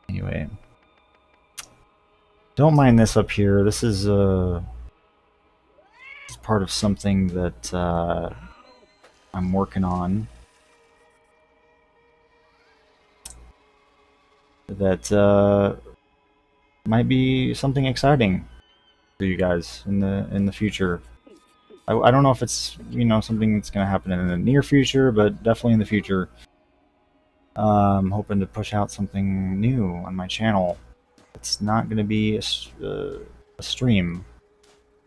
Anyway, don't mind this up here. This is part of something that I'm working on. That might be something exciting for you guys in the future. I don't know if it's something that's going to happen in the near future, but definitely in the future. I'm hoping to push out something new on my channel. It's not going to be a stream,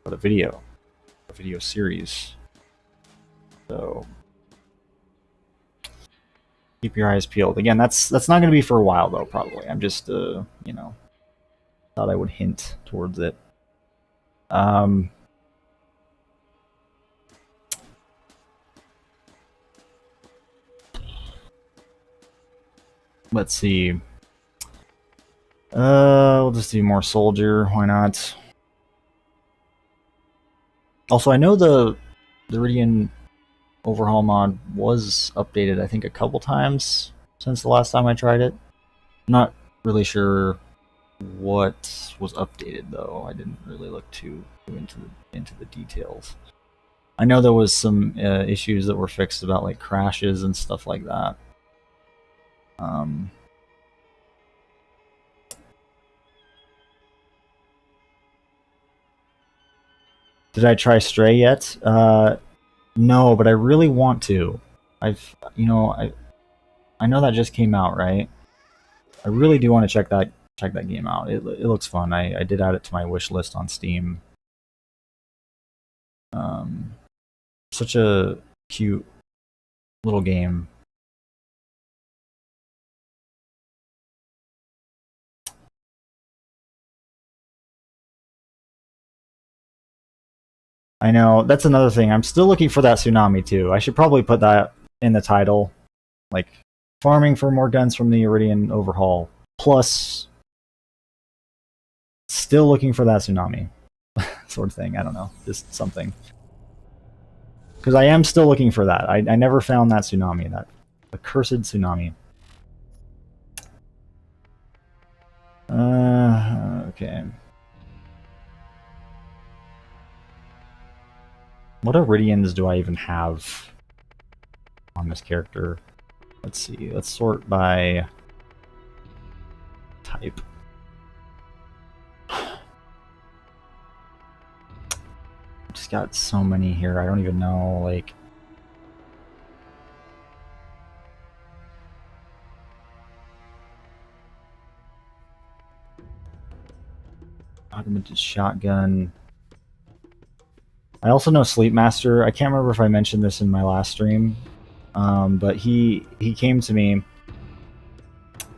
but a video series. So keep your eyes peeled. Again, that's not going to be for a while though. Probably. I'm just thought I would hint towards it. Let's see. We'll just do more soldier. Why not? Also, I know the Iridian Overhaul mod was updated, I think, a couple times since the last time I tried it. I'm not really sure what was updated though. I didn't really look too into the details. I know there was some issues that were fixed about like crashes and stuff like that. Did I try Stray yet? No, but I really want to. I know that just came out, right? I really do want to check that game out. It looks fun. I did add it to my wish list on Steam. Such a cute little game. I know, that's another thing. I'm still looking for that tsunami too. I should probably put that in the title. Like, farming for more guns from the Eridian Overhaul. Plus, still looking for that tsunami. Sort of thing. I don't know. Just something. Because I am still looking for that. I never found that tsunami. That accursed tsunami. Okay. What Iridians do I even have on this character? Let's see. Let's sort by type. Just got so many here. I don't even know, like... Augmented shotgun. I also know Sleepmaster. I can't remember if I mentioned this in my last stream, but he came to me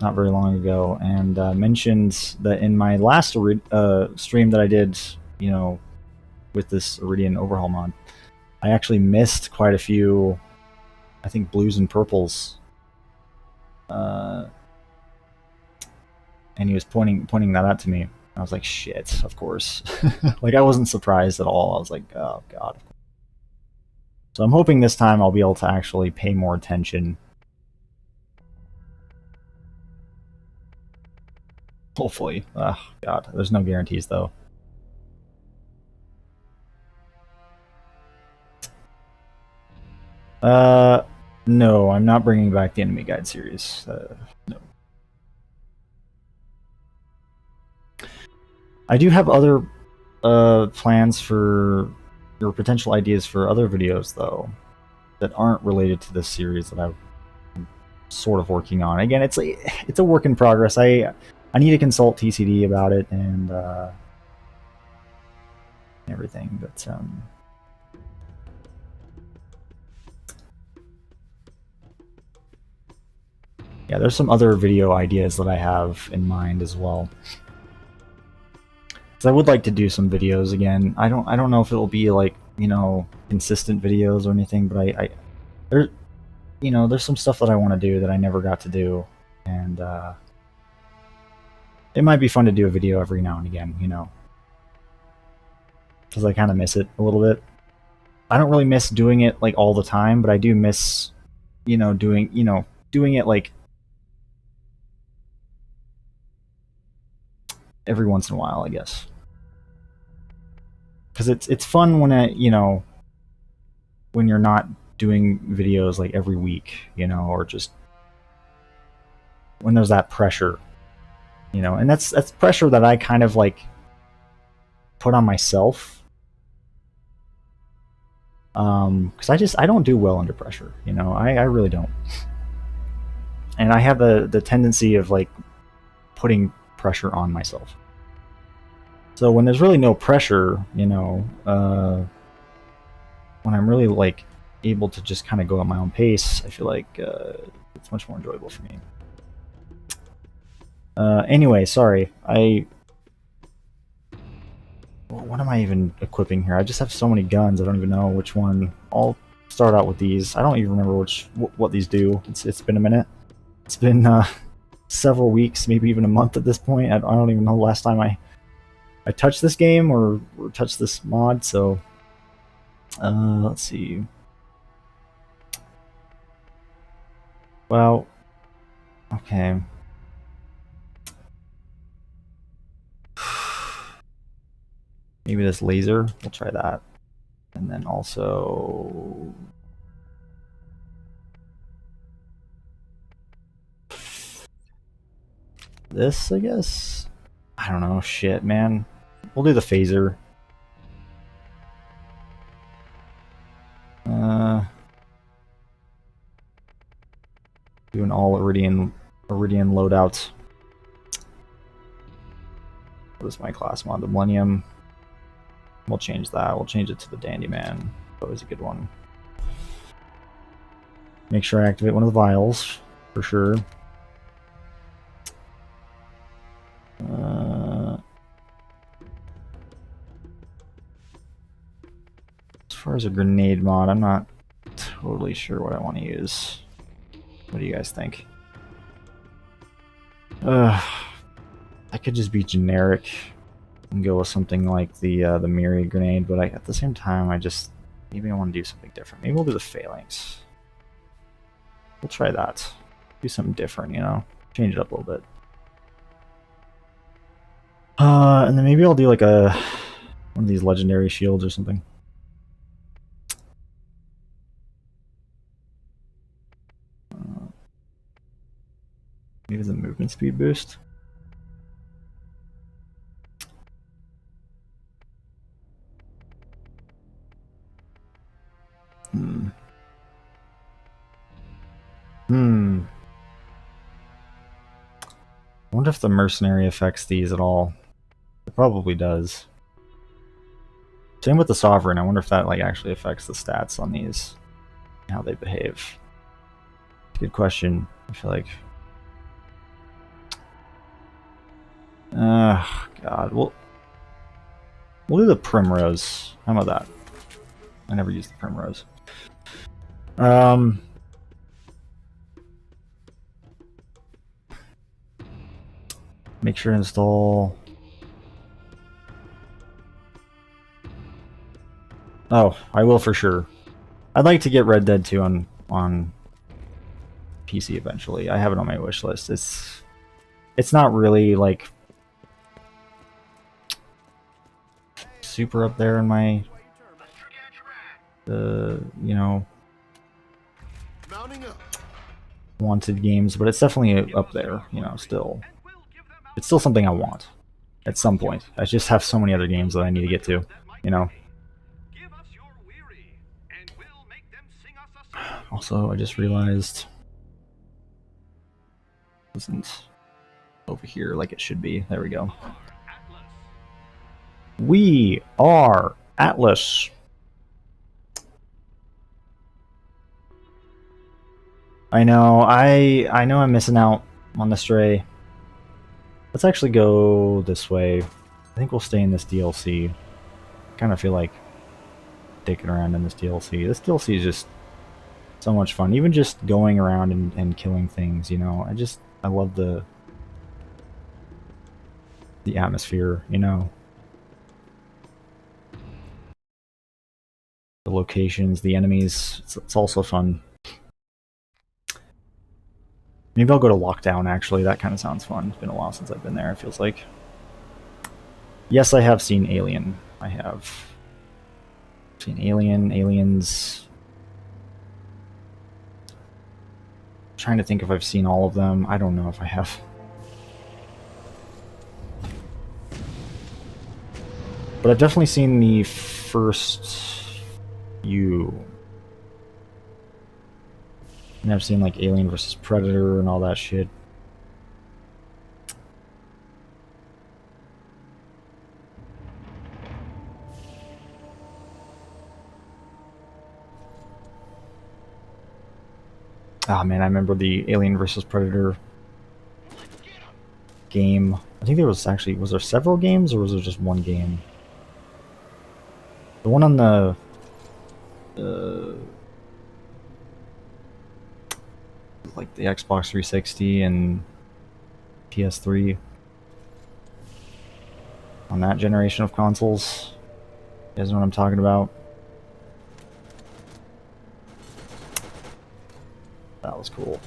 not very long ago and mentioned that in my last stream that I did, with this Eridian Overhaul mod, I actually missed quite a few, I think, blues and purples. And he was pointing that out to me. I was like, shit, of course. Like, I wasn't surprised at all. I was like, oh, God. So I'm hoping this time I'll be able to actually pay more attention. Hopefully. Oh, God. There's no guarantees, though. No, I'm not bringing back the Enemy Guide series. No. I do have other plans for, or potential ideas for other videos, though, that aren't related to this series that I'm sort of working on. Again, it's a work in progress. I need to consult TCD about it and everything, but yeah, there's some other video ideas that I have in mind as well. I would like to do some videos again. I don't know if it'll be like, consistent videos or anything, but there's some stuff that I want to do that I never got to do, and it might be fun to do a video every now and again, because I kind of miss it a little bit. I don't really miss doing it like all the time, but I do miss, doing doing it like every once in a while, I guess. Because it's fun when when you're not doing videos like every week, or just when there's that pressure, and that's pressure that I kind of like put on myself. Because I don't do well under pressure, I really don't. And I have the tendency of like putting pressure on myself. So when there's really no pressure, when I'm really like able to just kind of go at my own pace, I feel like it's much more enjoyable for me. Anyway, sorry. What am I even equipping here? I just have so many guns, I don't even know which one. I'll start out with these. I don't even remember what these do. It's been a minute. It's been several weeks, maybe even a month at this point. I don't even know the last time I touched this game or touched this mod, so let's see. Well, okay. Maybe this laser, we'll try that. And then also this, I guess. I don't know, shit, man. We'll do the phaser. Do an all Iridian loadout. What is my class mod? The Millennium. We'll change that. We'll change it to the Dandy Man. Always a good one. Make sure I activate one of the vials for sure. As far as a grenade mod, I'm not totally sure what I want to use. What do you guys think? I could just be generic and go with something like the Miri grenade, but at the same time, maybe I want to do something different. Maybe we'll do the phalanx. We'll try that. Do something different, change it up a little bit. And then maybe I'll do like one of these legendary shields or something. Maybe the movement speed boost. I wonder if the mercenary affects these at all. It probably does. Same with the sovereign. I wonder if that like actually affects the stats on these, how they behave. Good question. I feel like. God. We'll do the primrose. How about that? I never used the primrose. Make sure to install. Oh, I will for sure. I'd like to get Red Dead 2 on PC eventually. I have it on my wish list. It's not really like super up there in my wanted games, but it's definitely up there, still. It's still something I want at some point. I just have so many other games that I need to get to, Also, I just realized it isn't over here like it should be. There we go. We are Atlas. I know I'm missing out on the stray. Let's actually go this way. I think we'll stay in this DLC. I kind of feel like dicking around in this DLC. This DLC is just so much fun. Even just going around and killing things, I love the atmosphere, the locations, the enemies. It's also fun. Maybe I'll go to Lockdown, actually. That kind of sounds fun. It's been a while since I've been there, it feels like. Yes, I have seen Alien. I have seen Alien, Aliens. I'm trying to think if I've seen all of them. I don't know if I have. But I've definitely seen the first few. And I've seen like Alien vs. Predator and all that shit. Ah, man, I remember the Alien vs. Predator game. I think there was actually, was there several games or was there just one game? The one on the like the Xbox 360 and PS3 on that generation of consoles. You guys know what I'm talking about? That was cool.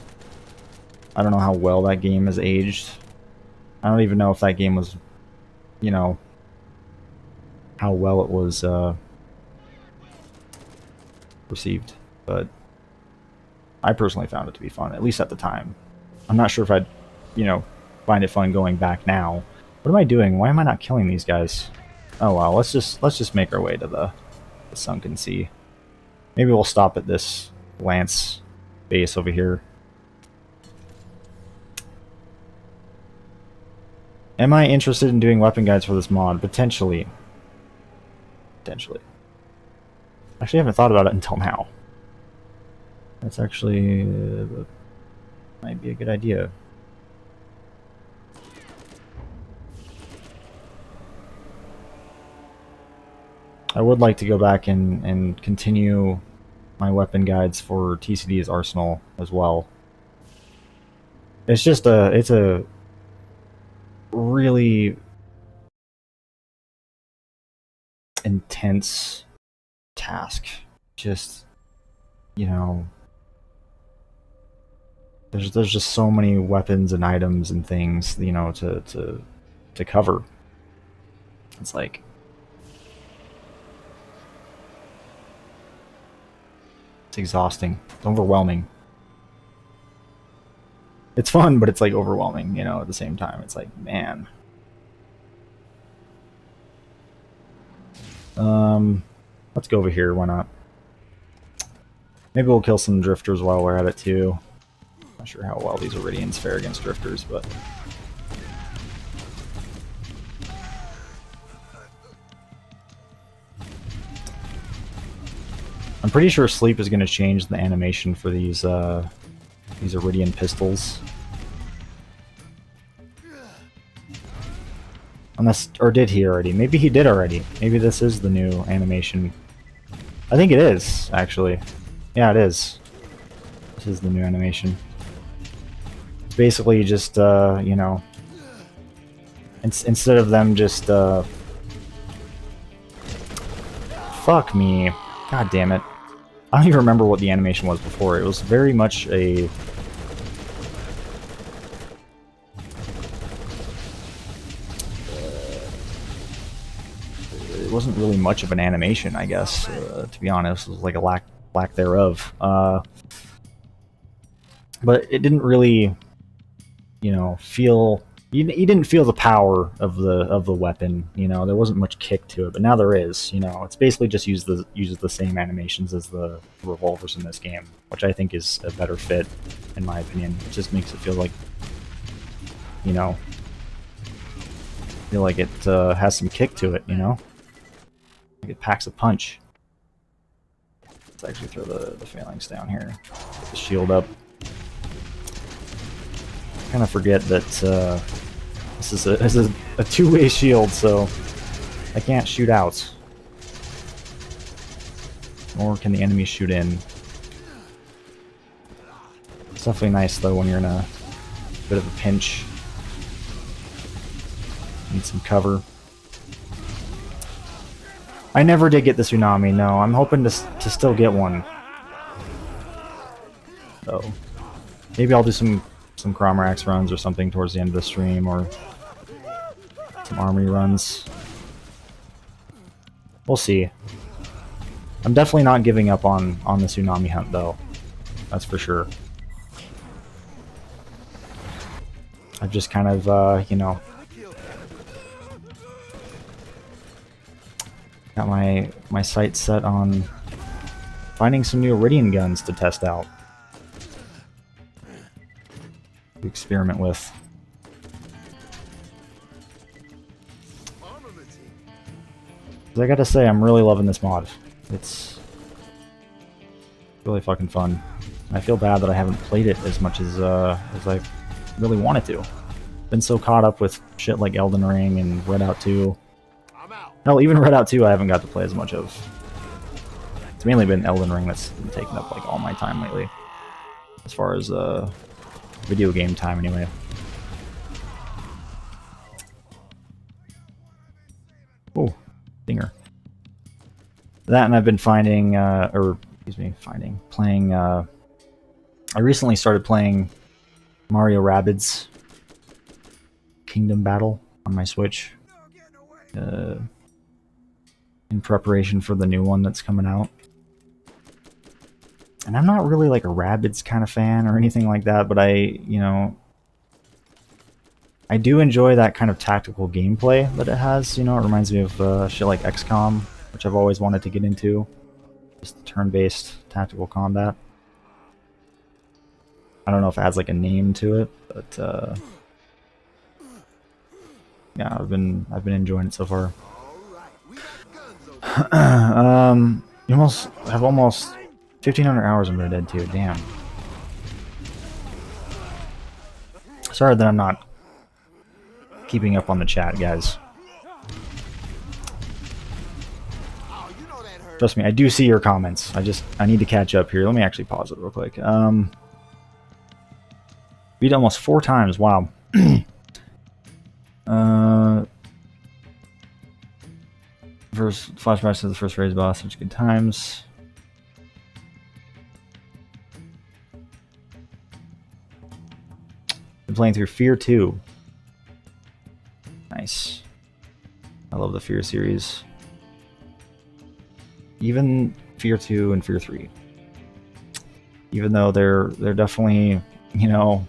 I don't know how well that game has aged. I don't even know if that game was, you know, how well it was received, but I personally found it to be fun, at least at the time. I'm not sure if I'd, you know, find it fun going back now. What am I doing? Why am I not killing these guys? Oh well, let's just make our way to the sunken sea. Maybe we'll stop at this Lance base over here. Am I interested in doing weapon guides for this mod? Potentially. Potentially. Actually, I haven't thought about it until now. That's actually might be a good idea. I would like to go back and continue my weapon guides for TCD's Arsenal as well. It's just it's a really intense task. Just, you know, there's just so many weapons and items and things, you know, to cover. It's like, it's exhausting. It's overwhelming. It's fun, but it's like overwhelming, you know, at the same time. It's like, man. Let's go over here, why not? Maybe we'll kill some drifters while we're at it too. Not sure how well these Iridians fare against drifters, but I'm pretty sure sleep is going to change the animation for these Iridian pistols. Unless, or did he already? Maybe he did already. Maybe this is the new animation. I think it is, actually. Yeah, it is. This is the new animation. It's basically just, you know, instead of them just, fuck me. God damn it. I don't even remember what the animation was before. It was very much a... It wasn't really much of an animation, I guess, to be honest. It was like a lack thereof. But it didn't really, you know, feel... You didn't feel the power of the weapon, you know. There wasn't much kick to it, but now there is, you know. It's basically just uses the same animations as the revolvers in this game, which I think is a better fit, in my opinion. It just makes it feel like, you know, feel like it has some kick to it, you know. Like it packs a punch. Let's actually throw the phalanx down here. Get the shield up. I kind of forget that this is a two-way shield, so I can't shoot out. Nor can the enemy shoot in. It's definitely nice, though, when you're in a bit of a pinch. Need some cover. I never did get the tsunami, no. I'm hoping to still get one. So, maybe I'll do some some Chromax runs or something towards the end of the stream, or some armory runs. We'll see. I'm definitely not giving up on the Tsunami hunt, though. That's for sure. I've just kind of, you know, got my sights set on finding some new Eridian guns to test out. To experiment with. I gotta say, I'm really loving this mod. It's really fucking fun. I feel bad that I haven't played it as much as I really wanted to. Been so caught up with shit like Elden Ring and Redout 2. Hell, even Redout 2 I haven't got to play as much of. It's mainly been Elden Ring that's been taking up like all my time lately. As far as video game time anyway. Oh, dinger. That, and I've been playing, I recently started playing Mario Rabbids Kingdom Battle on my Switch. In preparation for the new one that's coming out. And I'm not really like a Rabbids kind of fan or anything like that, but I do enjoy that kind of tactical gameplay that it has. You know, it reminds me of shit like XCOM, which I've always wanted to get into. Just turn-based tactical combat. I don't know if it has like a name to it, but yeah, I've been enjoying it so far. You have almost 1,500 hours in Red Dead 2. Damn. Sorry that I'm not keeping up on the chat, guys. Trust me, I do see your comments. I need to catch up here. Let me actually pause it real quick. Beat almost 4 times. Wow. First flashbacks to the first raid boss. Such good times. Been playing through Fear 2. Nice. I love the Fear series. Even Fear 2 and Fear 3. Even though they're definitely, you know,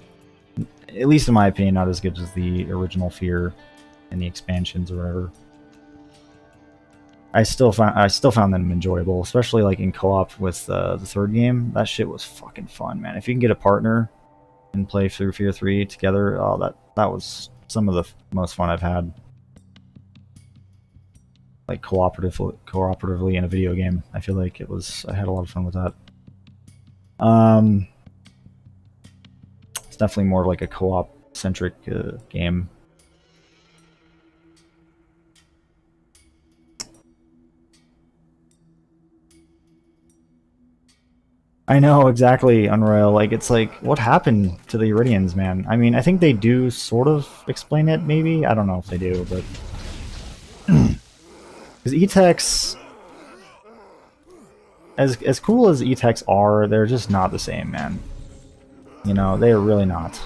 at least in my opinion, not as good as the original Fear and the expansions or whatever. I still found them enjoyable, especially like in co-op with the third game. That shit was fucking fun, man. If you can get a partner and play through Fear 3 together, oh, that was some of the most fun I've had. Like cooperatively in a video game. I feel like I had a lot of fun with that. It's definitely more like a co-op centric game. I know, exactly, Unreal. Like, it's like, what happened to the Iridians, man? I mean, I think they do sort of explain it, maybe? I don't know if they do, but... Because E-Techs... As cool as E-Techs are, they're just not the same, man. You know, they are really not.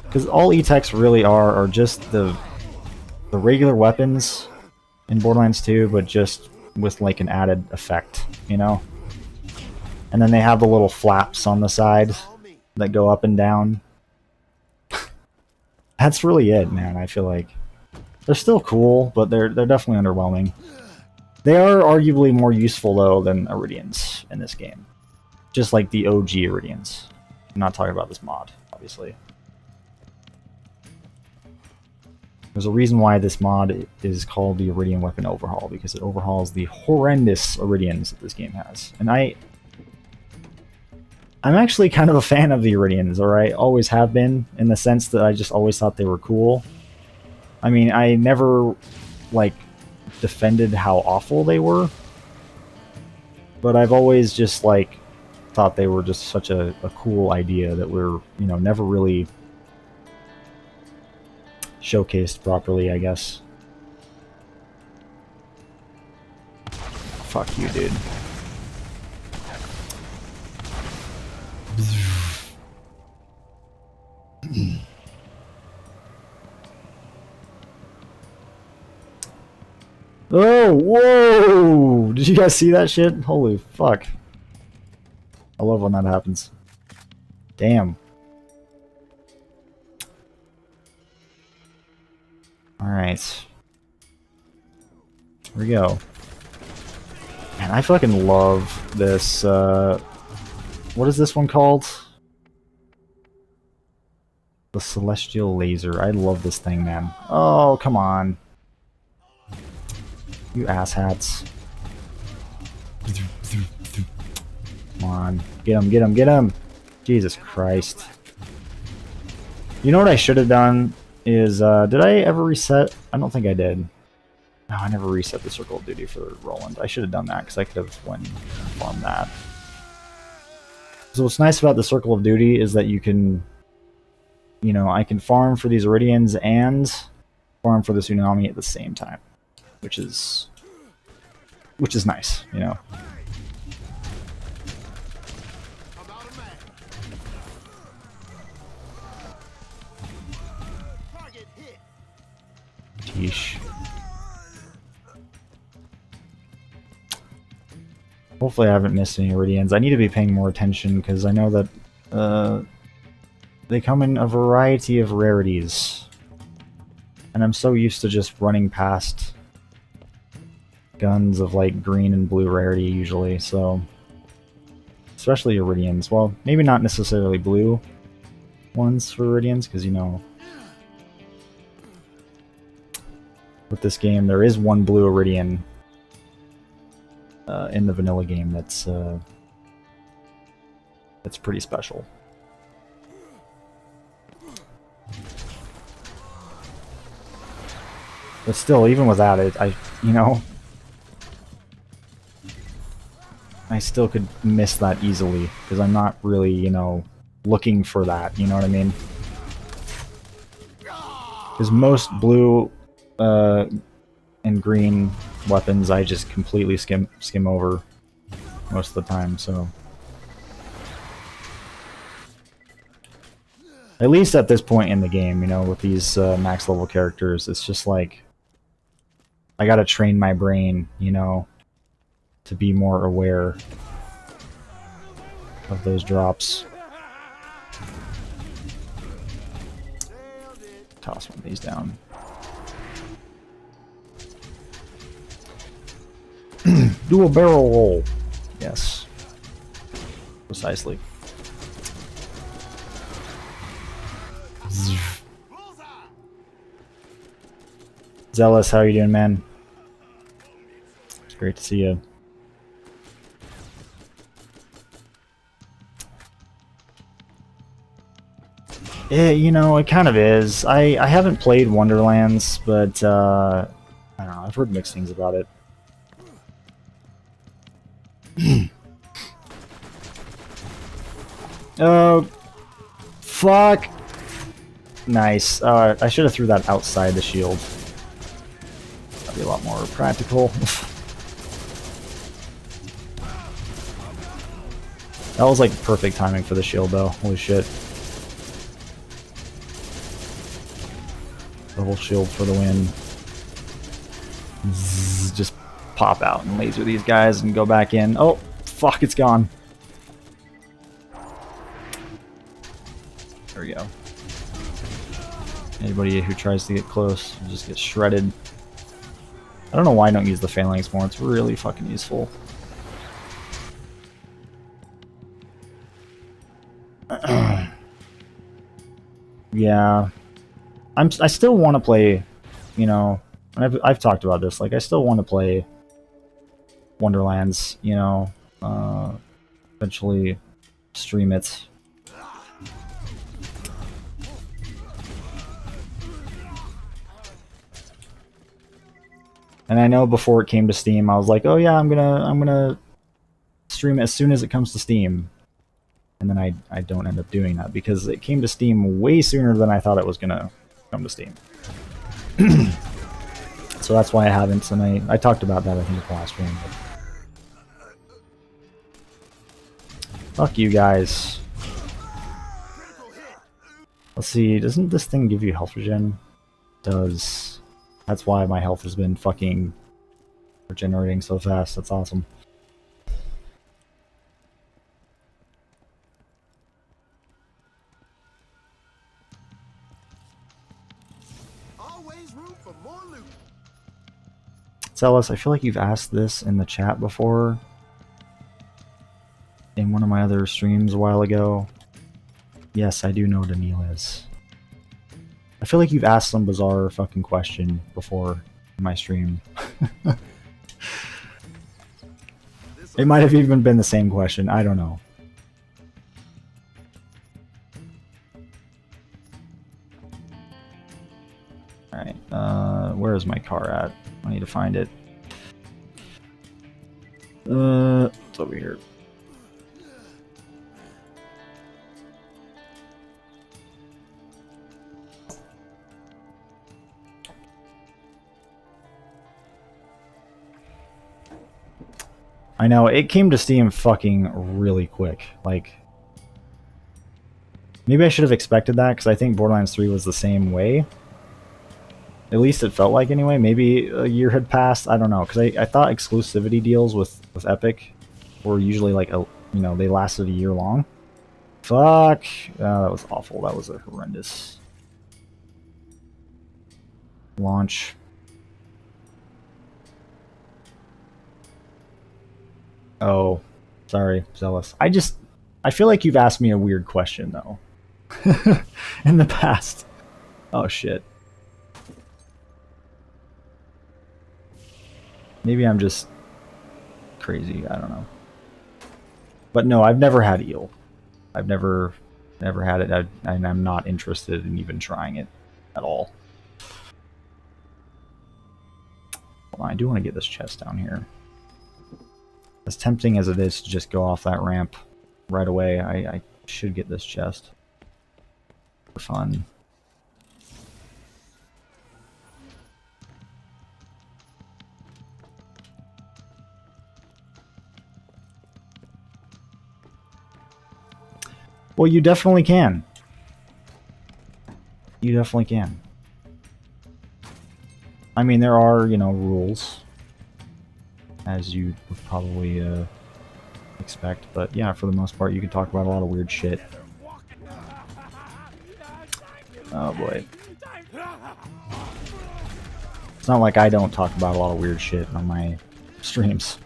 Because all E-Techs really are just the regular weapons in Borderlands 2, but just with like an added effect, you know? And then they have the little flaps on the side that go up and down. That's really it, man. I feel like they're still cool, but they're definitely underwhelming. They are arguably more useful though than Iridians in this game. Just like the OG Iridians. I'm not talking about this mod, obviously. There's a reason why this mod is called the Eridian Weapons Overhaul, because it overhauls the horrendous Iridians that this game has. And I'm actually kind of a fan of the Iridians, or I always have been, in the sense that I just always thought they were cool. I mean, I never, like, defended how awful they were, but I've always just, like, thought they were just such a cool idea that we're, you know, never really showcased properly, I guess. Fuck you, dude. Oh, whoa! Did you guys see that shit? Holy fuck. I love when that happens. Damn. Alright. Here we go. Man, I fucking love this, what is this one called? The Celestial Laser. I love this thing, man. Oh, come on. You asshats. Come on. Get him, get him, get him! Jesus Christ. You know what I should have done is, did I ever reset? I don't think I did. No, I never reset the Circle of Duty for Roland. I should have done that, because I could have went and farmed that. So what's nice about the Circle of Duty is that you can, you know, I can farm for these Iridians and farm for the Tsunami at the same time. Which is nice, you know. Yeesh. Hopefully I haven't missed any Iridians. I need to be paying more attention because I know that they come in a variety of rarities. And I'm so used to just running past guns of like green and blue rarity usually, so especially Iridians. Well, maybe not necessarily blue ones for Iridians, because you know, with this game there is one blue Iridian in the vanilla game that's pretty special. But still, even without it, you know, I still could miss that easily, because I'm not really, you know, looking for that, you know what I mean? Because most blue and green weapons I just completely skim over most of the time, so... At least at this point in the game, you know, with these max level characters, it's just like... I gotta train my brain, you know, to be more aware of those drops. Toss one of these down. Do a barrel roll. Yes. Precisely. Zealous, how you doing, man? It's great to see you. Yeah, you know, it kind of is. I haven't played Wonderlands, but I don't know, I've heard mixed things about it. Oh, fuck! Nice. I should have threw that outside the shield. That'd be a lot more practical. That was like perfect timing for the shield, though. Holy shit. Double shield for the win. Zzz, just pop out and laser these guys and go back in. Oh, fuck, it's gone. There we go. Anybody who tries to get close just gets shredded. I don't know why I don't use the phalanx more. It's really fucking useful. Yeah. I still want to play, you know, I've talked about this, like, I still want to play Wonderlands, you know, eventually stream it. And I know before it came to Steam, I was like, oh yeah, I'm gonna stream it as soon as it comes to Steam. And then I don't end up doing that, because it came to Steam way sooner than I thought it was gonna come to Steam. So that's why I haven't, and I talked about that, I think, in the last stream. But... Fuck you guys. Let's see, doesn't this thing give you health regen? Does. That's why my health has been fucking regenerating so fast. That's awesome. Always room for more loot. Zealous, I feel like you've asked this in the chat before. In one of my other streams a while ago. Yes, I do know what a Neil is. I feel like you've asked some bizarre fucking question before in my stream. It might have even been the same question. I don't know. Alright, where is my car at? I need to find it. It's over here. I know, it came to Steam fucking really quick. Like, maybe I should have expected that, because I think Borderlands 3 was the same way. At least it felt like anyway. Maybe a year had passed. I don't know, because I thought exclusivity deals with Epic were usually like, they lasted a year long. Fuck. That was awful. That was a horrendous launch. Oh, sorry, Zealous. I feel like you've asked me a weird question, though. In the past. Oh, shit. Maybe I'm just crazy, I don't know. But no, I've never had eel. I've never had it, and I'm not interested in even trying it at all. Hold on, I do want to get this chest down here. As tempting as it is to just go off that ramp right away, I should get this chest for fun. Well, you definitely can. You definitely can. I mean, there are, rules, as you would probably expect, but yeah, for the most part, you can talk about a lot of weird shit. Oh boy. It's not like I don't talk about a lot of weird shit on my streams.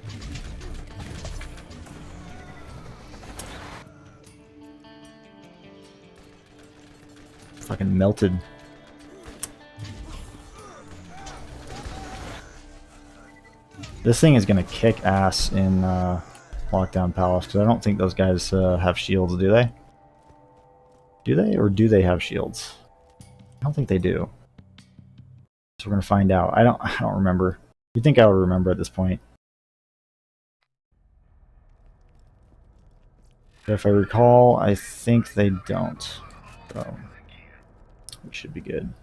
Fucking melted. This thing is gonna kick ass in Lockdown Palace, because I don't think those guys have shields, do they? Do they, or do they have shields? I don't think they do. So we're gonna find out. I don't remember. You'd think I would remember at this point. But if I recall, I think they don't. So we should be good.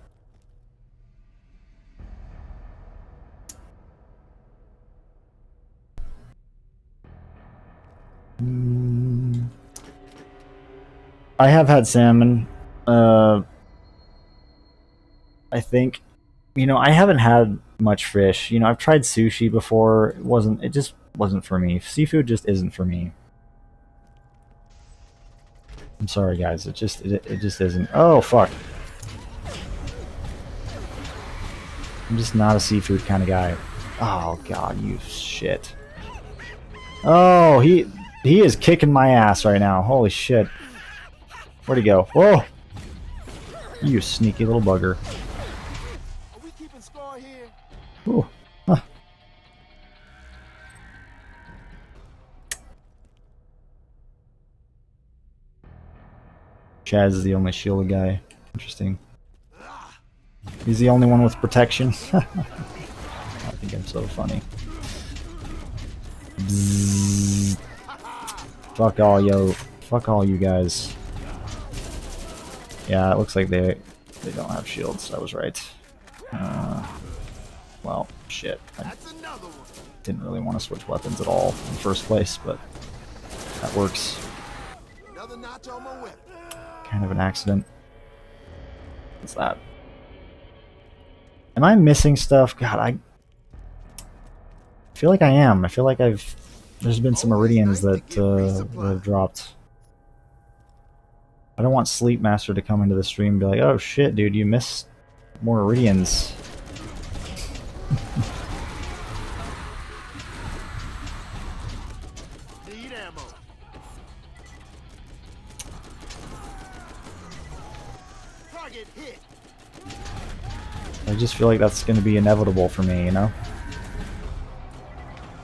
I have had salmon. I think, I haven't had much fish. I've tried sushi before. It just wasn't for me. Seafood just isn't for me. I'm sorry, guys. It just isn't. Oh fuck. I'm just not a seafood kind of guy. Oh god, you shit. Oh, he is kicking my ass right now. Holy shit. Where'd he go? Whoa! You sneaky little bugger. Are we keeping score here? Ooh. Huh. Chaz is the only shielded guy. Interesting. He's the only one with protection. I think I'm so funny. Bzzz. Fuck all you guys. Yeah, it looks like they don't have shields. I was right. Well, shit. I didn't really want to switch weapons at all in the first place, but that works. Another notch on my weapon. Kind of an accident. What's that? Am I missing stuff? God, I feel like I am. I feel like there's been some Iridians that have dropped. I don't want Sleep Master to come into the stream and be like, oh shit, dude, you missed more Iridians. Need ammo. Target hit. I just feel like that's going to be inevitable for me, you know?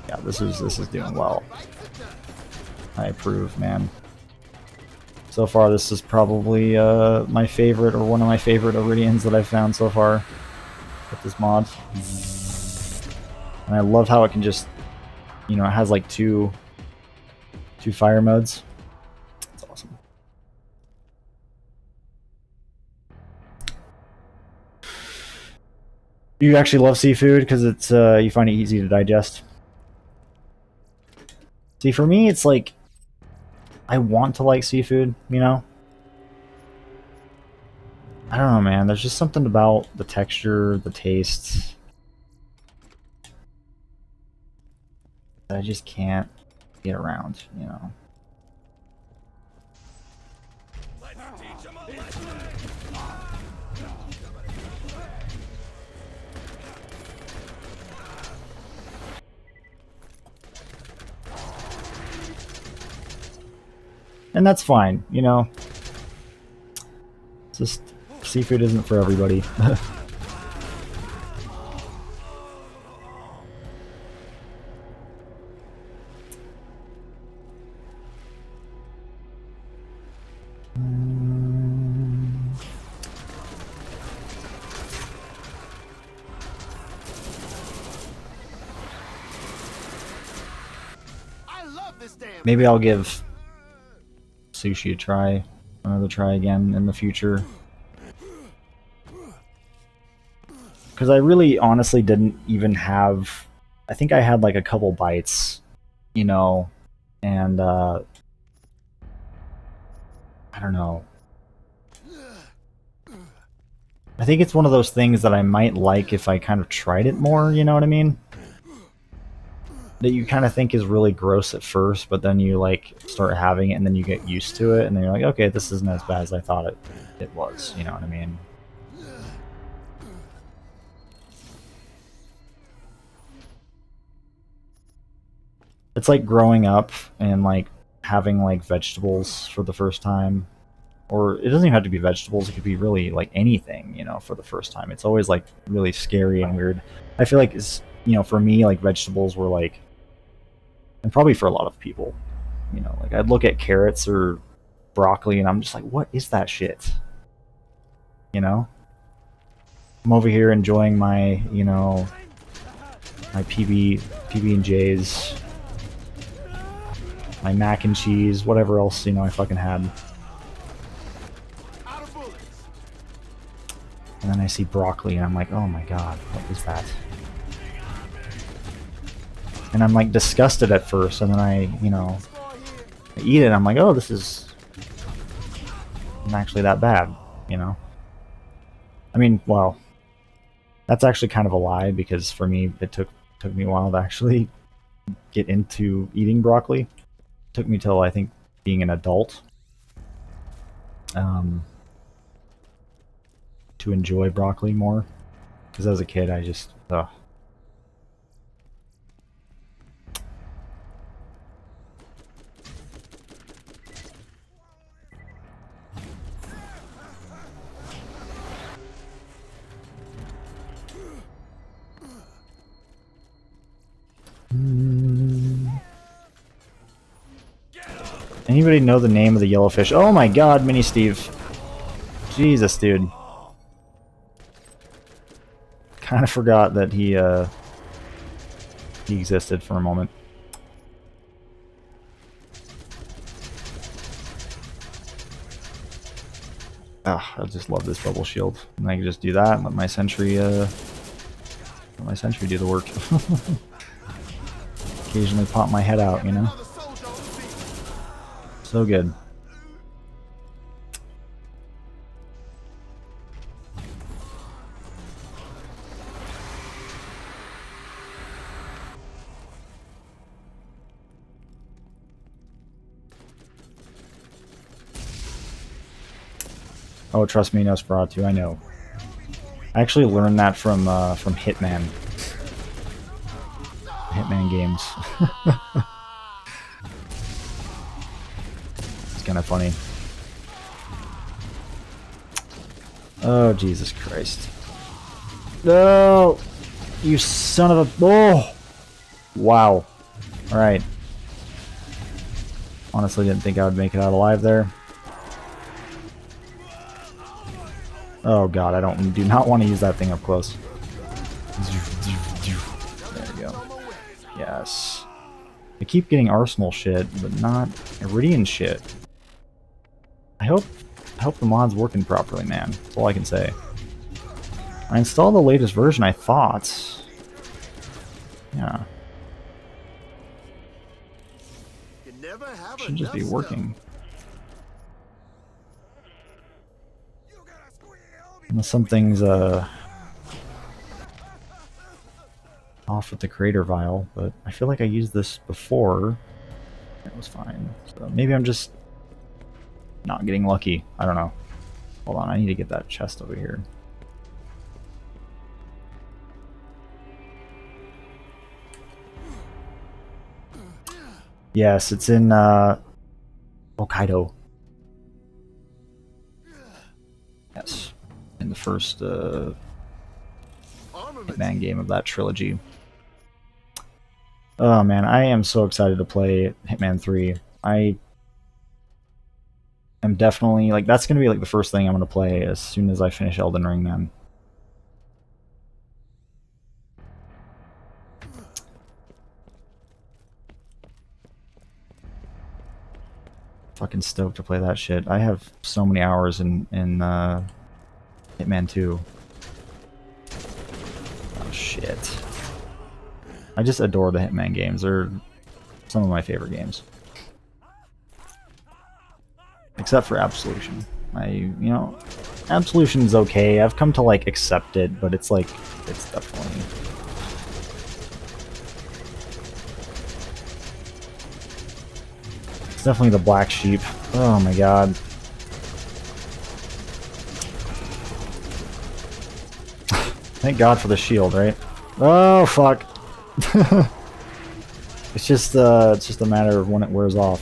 Yeah, this is doing well. I approve, man. So far, this is probably my favorite, or one of my favorite Iridians that I've found so far with this mod. And I love how it can just, you know, it has like two fire modes. It's awesome. You actually love seafood because it's you find it easy to digest. See, for me, it's like I want to like seafood, you know? I don't know, man. There's just something about the texture, the taste, that I just can't get around, you know? And that's fine, you know? It's just, seafood isn't for everybody. I love this damn. Maybe I'll give sushi a try, another try again in the future. Because I really honestly didn't even have... I think I had like a couple bites, you know, and I don't know. I think it's one of those things that I might like if I kind of tried it more, you know what I mean? That you kind of think is really gross at first, but then you like start having it and then you get used to it and then you're like, okay, this isn't as bad as I thought it was, you know what I mean? It's like growing up and like having like vegetables for the first time. Or it doesn't even have to be vegetables, it could be really like anything, you know, for the first time. It's always like really scary and weird. I feel like it's, you know, for me, like vegetables were like, and probably for a lot of people, you know, like I'd look at carrots or broccoli and I'm just like, what is that shit? You know? I'm over here enjoying my, you know, my PB&Js, my mac and cheese, whatever else, you know, I fucking had. Out of bullets. And then I see broccoli and I'm like, oh my god, what is that? And I'm like disgusted at first, and then I, you know, I eat it and I'm like, oh, this is not actually that bad, you know? I mean, well, that's actually kind of a lie, because for me, it took me a while to actually get into eating broccoli. It took me till, I think, being an adult to enjoy broccoli more. Because as a kid, I just, ugh. Anybody know the name of the yellowfish? Oh my god, Mini Steve. Jesus, dude. Kind of forgot that he existed for a moment. Ah, I just love this bubble shield. And I can just do that and let my sentry do the work. Occasionally pop my head out, you know? So good. Oh, trust me, Nosferatu, I know. I actually learned that from Hitman. Hitman games. It's kind of funny. Oh, Jesus Christ. No! You son of a... Oh! Wow. Alright. Honestly, didn't think I would make it out alive there. Oh god, do not want to use that thing up close. There we go. Yes. I keep getting Arsenal shit, but not Eridian shit. I hope the mod's working properly, man. That's all I can say. I installed the latest version, I thought. Yeah. Should just be working. Unless something's off with the crater vial, but I feel like I used this before. It was fine. So maybe I'm just not getting lucky. I don't know. Hold on, I need to get that chest over here. Yes, it's in Hokkaido. Yes, in the first Hitman game of that trilogy. Oh man, I am so excited to play Hitman 3. I am definitely, like, that's going to be like the first thing I'm going to play as soon as I finish Elden Ring, man. Fucking stoked to play that shit. I have so many hours in Hitman 2. Oh shit. I just adore the Hitman games. They're some of my favorite games. Except for Absolution. You know, Absolution's okay. I've come to, like, accept it, but it's like, it's definitely... It's definitely the black sheep. Oh my god. Thank god for the shield, right? Oh fuck. It's just a matter of when it wears off.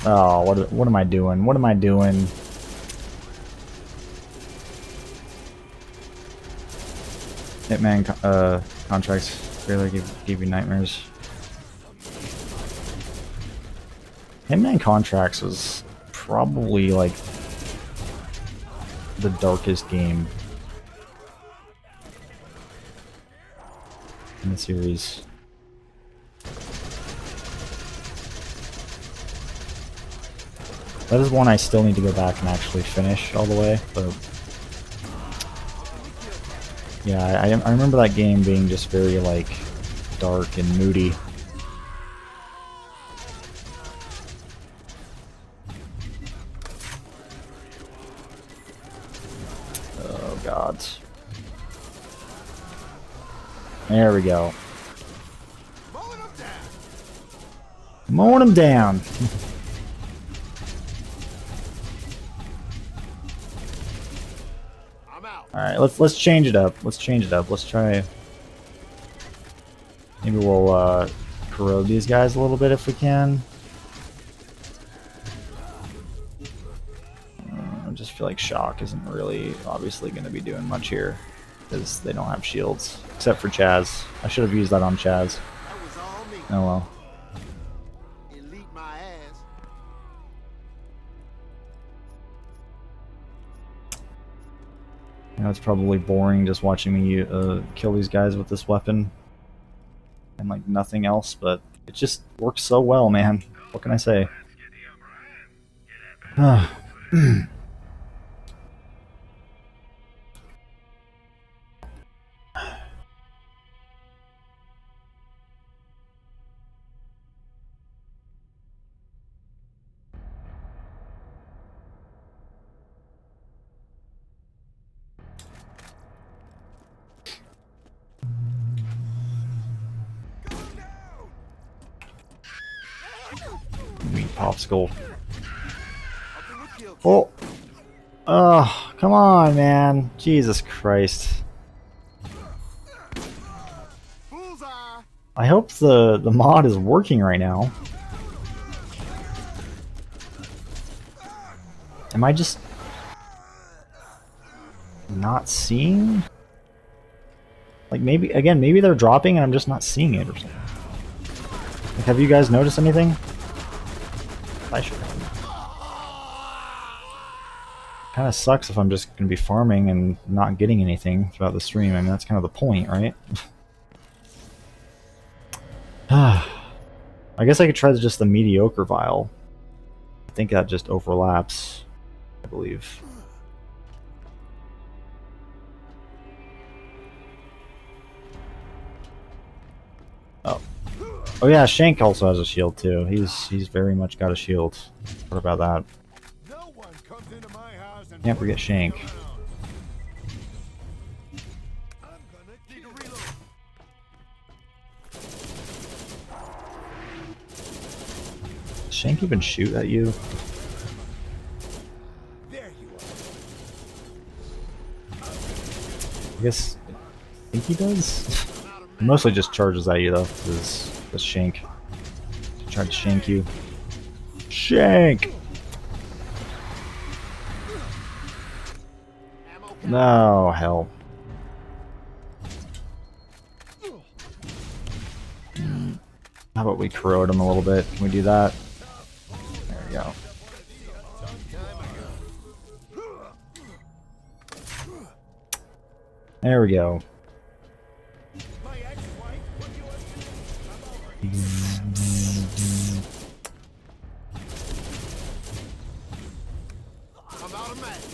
Oh, what am I doing? What am I doing? Hitman contracts really give you nightmares. Hitman contracts was probably like the darkest game in the series. That is one I still need to go back and actually finish all the way, but yeah, I remember that game being just very, like, dark and moody. Oh god. There we go. Mowing him down. Alright, let's change it up. Let's change it up. Let's try... Maybe we'll corrode these guys a little bit if we can. I just feel like shock isn't really obviously going to be doing much here because they don't have shields. Except for Chaz. I should have used that on Chaz. Oh well. You know, it's probably boring just watching me kill these guys with this weapon and like nothing else, but it just works so well, man. What can I say? popsicle. Oh! Oh, come on, man. Jesus Christ. Bullseye. I hope the mod is working right now. Am I just not seeing? Like maybe, again, maybe they're dropping and I'm just not seeing it or something. Like, have you guys noticed anything? I should have. Kind of sucks if I'm just going to be farming and not getting anything throughout the stream. I mean, that's kind of the point, right? I guess I could try just the mediocre vial. I think that just overlaps, I believe. Oh. Oh yeah, Shank also has a shield too. He's very much got a shield. What about that? No one comes into my house and Can't forget Shank. I'm gonna need to reload. Does Shank even shoot at you? There you are. I guess I think he does. He mostly just charges at you though, because Shank. He tried to shank you. Shank! No, hell. How about we corrode him a little bit? Can we do that? There we go. There we go.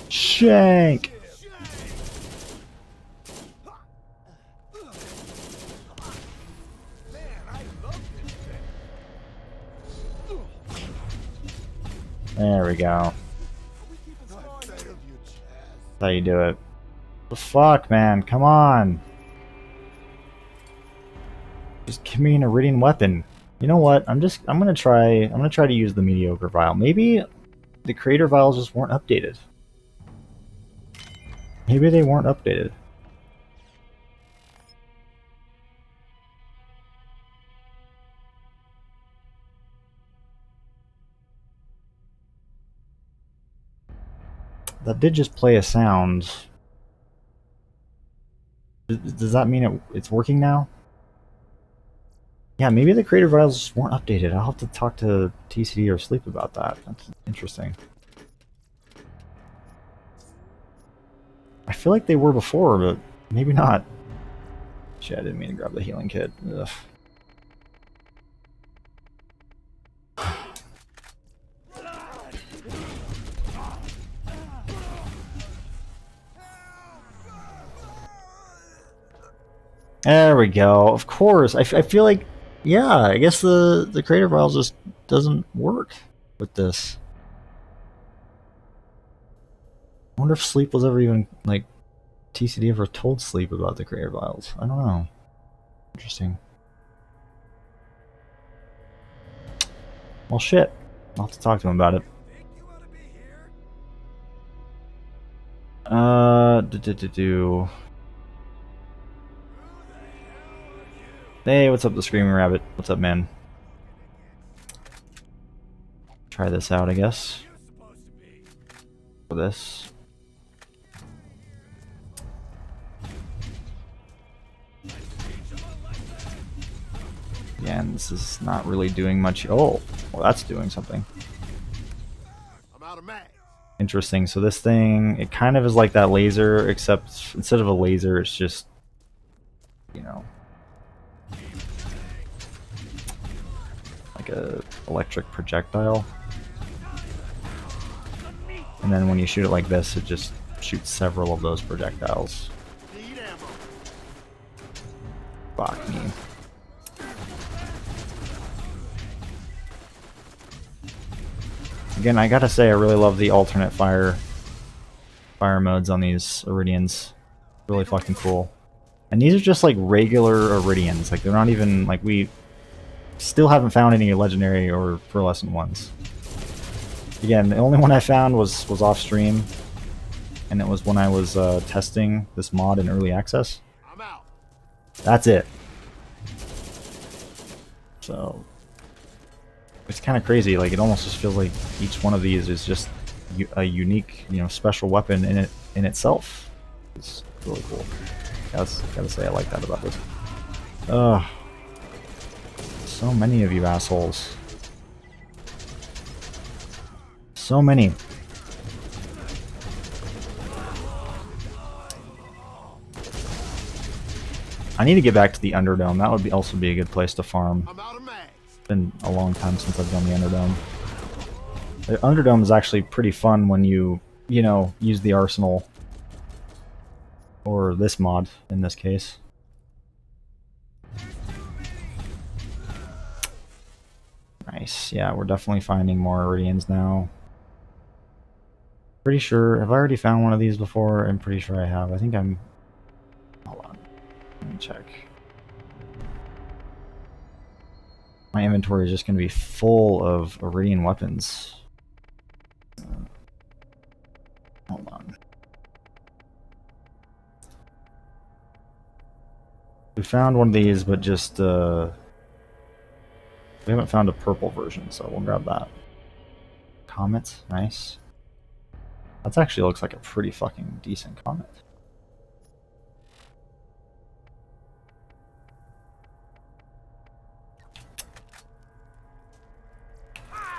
Shank! There we go. That's how you do it. The fuck, man? Come on. Just give me an Eridian weapon. You know what? I'm gonna try to use the mediocre vial. Maybe the creator vials just weren't updated. Maybe they weren't updated. That did just play a sound. Does that mean it's working now? Yeah, maybe the creator vials just weren't updated. I'll have to talk to TCD or Sleep about that. That's interesting. I feel like they were before, but maybe not. Shit, I didn't mean to grab the healing kit. Ugh. There we go. Of course. I feel like, yeah, I guess the creator vials just doesn't work with this. I wonder if Sleep was ever even, like, TCD ever told Sleep about the creator vials. I don't know. Interesting. Well, shit. I'll have to talk to him about it. Hey, what's up, the Screaming Rabbit? What's up, man? Try this out, I guess. For this. Again, this is not really doing much. Oh, well, that's doing something. I'm out of mags. Interesting. So this thing, it kind of is like that laser, except instead of a laser, it's just, you know, like a electric projectile. And then when you shoot it like this, it just shoots several of those projectiles. Need ammo. Fuck me. Again, I gotta say, I really love the alternate fire modes on these Iridians. Really fucking cool. And these are just like regular Iridians. Like, they're not even, like, we still haven't found any legendary or pearlescent ones. Again, the only one I found was off stream, and it was when I was testing this mod in early access. I'm out. That's it. So it's kind of crazy. Like, it almost just feels like each one of these is just a unique, special weapon in itself. It's really cool. Gotta say, I like that about this. Ugh. So many of you assholes. So many. I need to get back to the Underdome. That would also be a good place to farm. I'm out of mags. It's been a long time since I've done the Underdome. The Underdome is actually pretty fun when you use the arsenal. Or this mod, in this case. Nice. Yeah, we're definitely finding more Iridians now. Pretty sure... Have I already found one of these before? I'm pretty sure I have. I think I'm... Hold on. Let me check. My inventory is just going to be full of Eridian weapons. Hold on. We found one of these, but just... We haven't found a purple version, so we'll grab that. Comet, nice. That actually looks like a pretty fucking decent comet.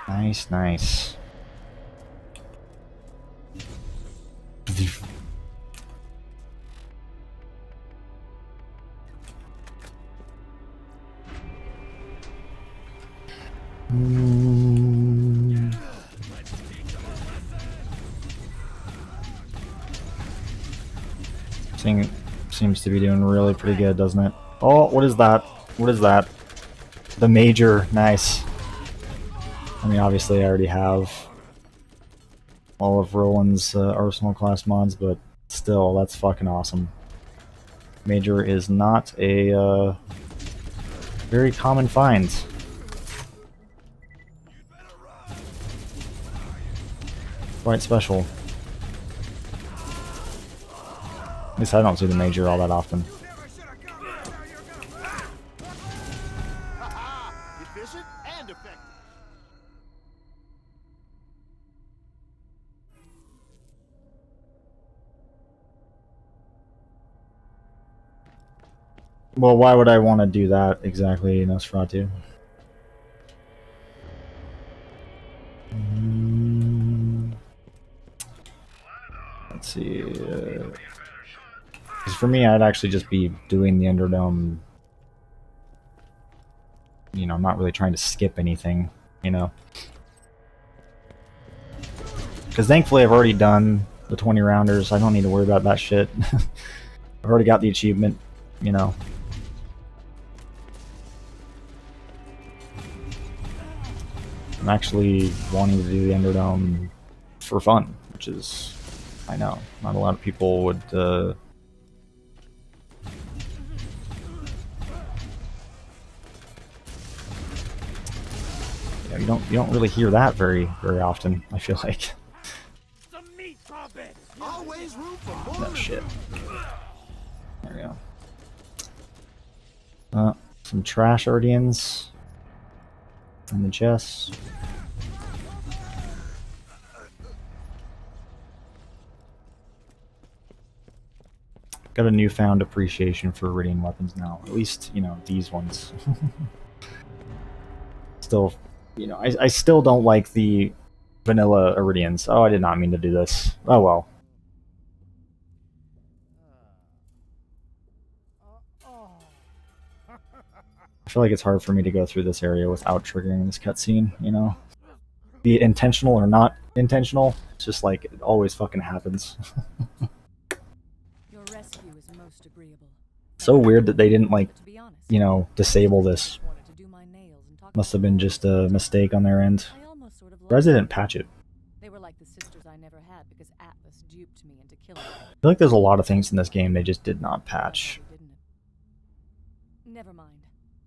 Nice, nice. Seems to be doing really pretty good, doesn't it? Oh, what is that? What is that? The Major, nice. I mean, obviously I already have all of Roland's Arsenal class mods, but still, that's fucking awesome. Major is not a very common find. Quite special. At least I don't see the Major all that often. Efficient and effective. Well, why would I want to do that exactly, Nosferatu? Let's see. Because for me, I'd actually just be doing the Underdome. I'm not really trying to skip anything, Because thankfully, I've already done the 20 rounders. I don't need to worry about that shit. I've already got the achievement, I'm actually wanting to do the Underdome for fun, which is, I know, not a lot of people would. You don't really hear that very often. I feel like. Always room for more. No shit. There we go. Some trash Iridians in the chest. Got a newfound appreciation for Eridian weapons now. At least, these ones. Still, I still don't like the vanilla Iridians. Oh, I did not mean to do this. Oh well. I feel like it's hard for me to go through this area without triggering this cutscene, Be it intentional or not intentional, it's just like, it always fucking happens. Your rescue is most agreeable. So weird that they didn't, disable this. Must have been just a mistake on their end. Resident patch it. They were like the sisters I never had because Atlas duped me into killing them. I feel like there's a lot of things in this game they just did not patch. Never mind.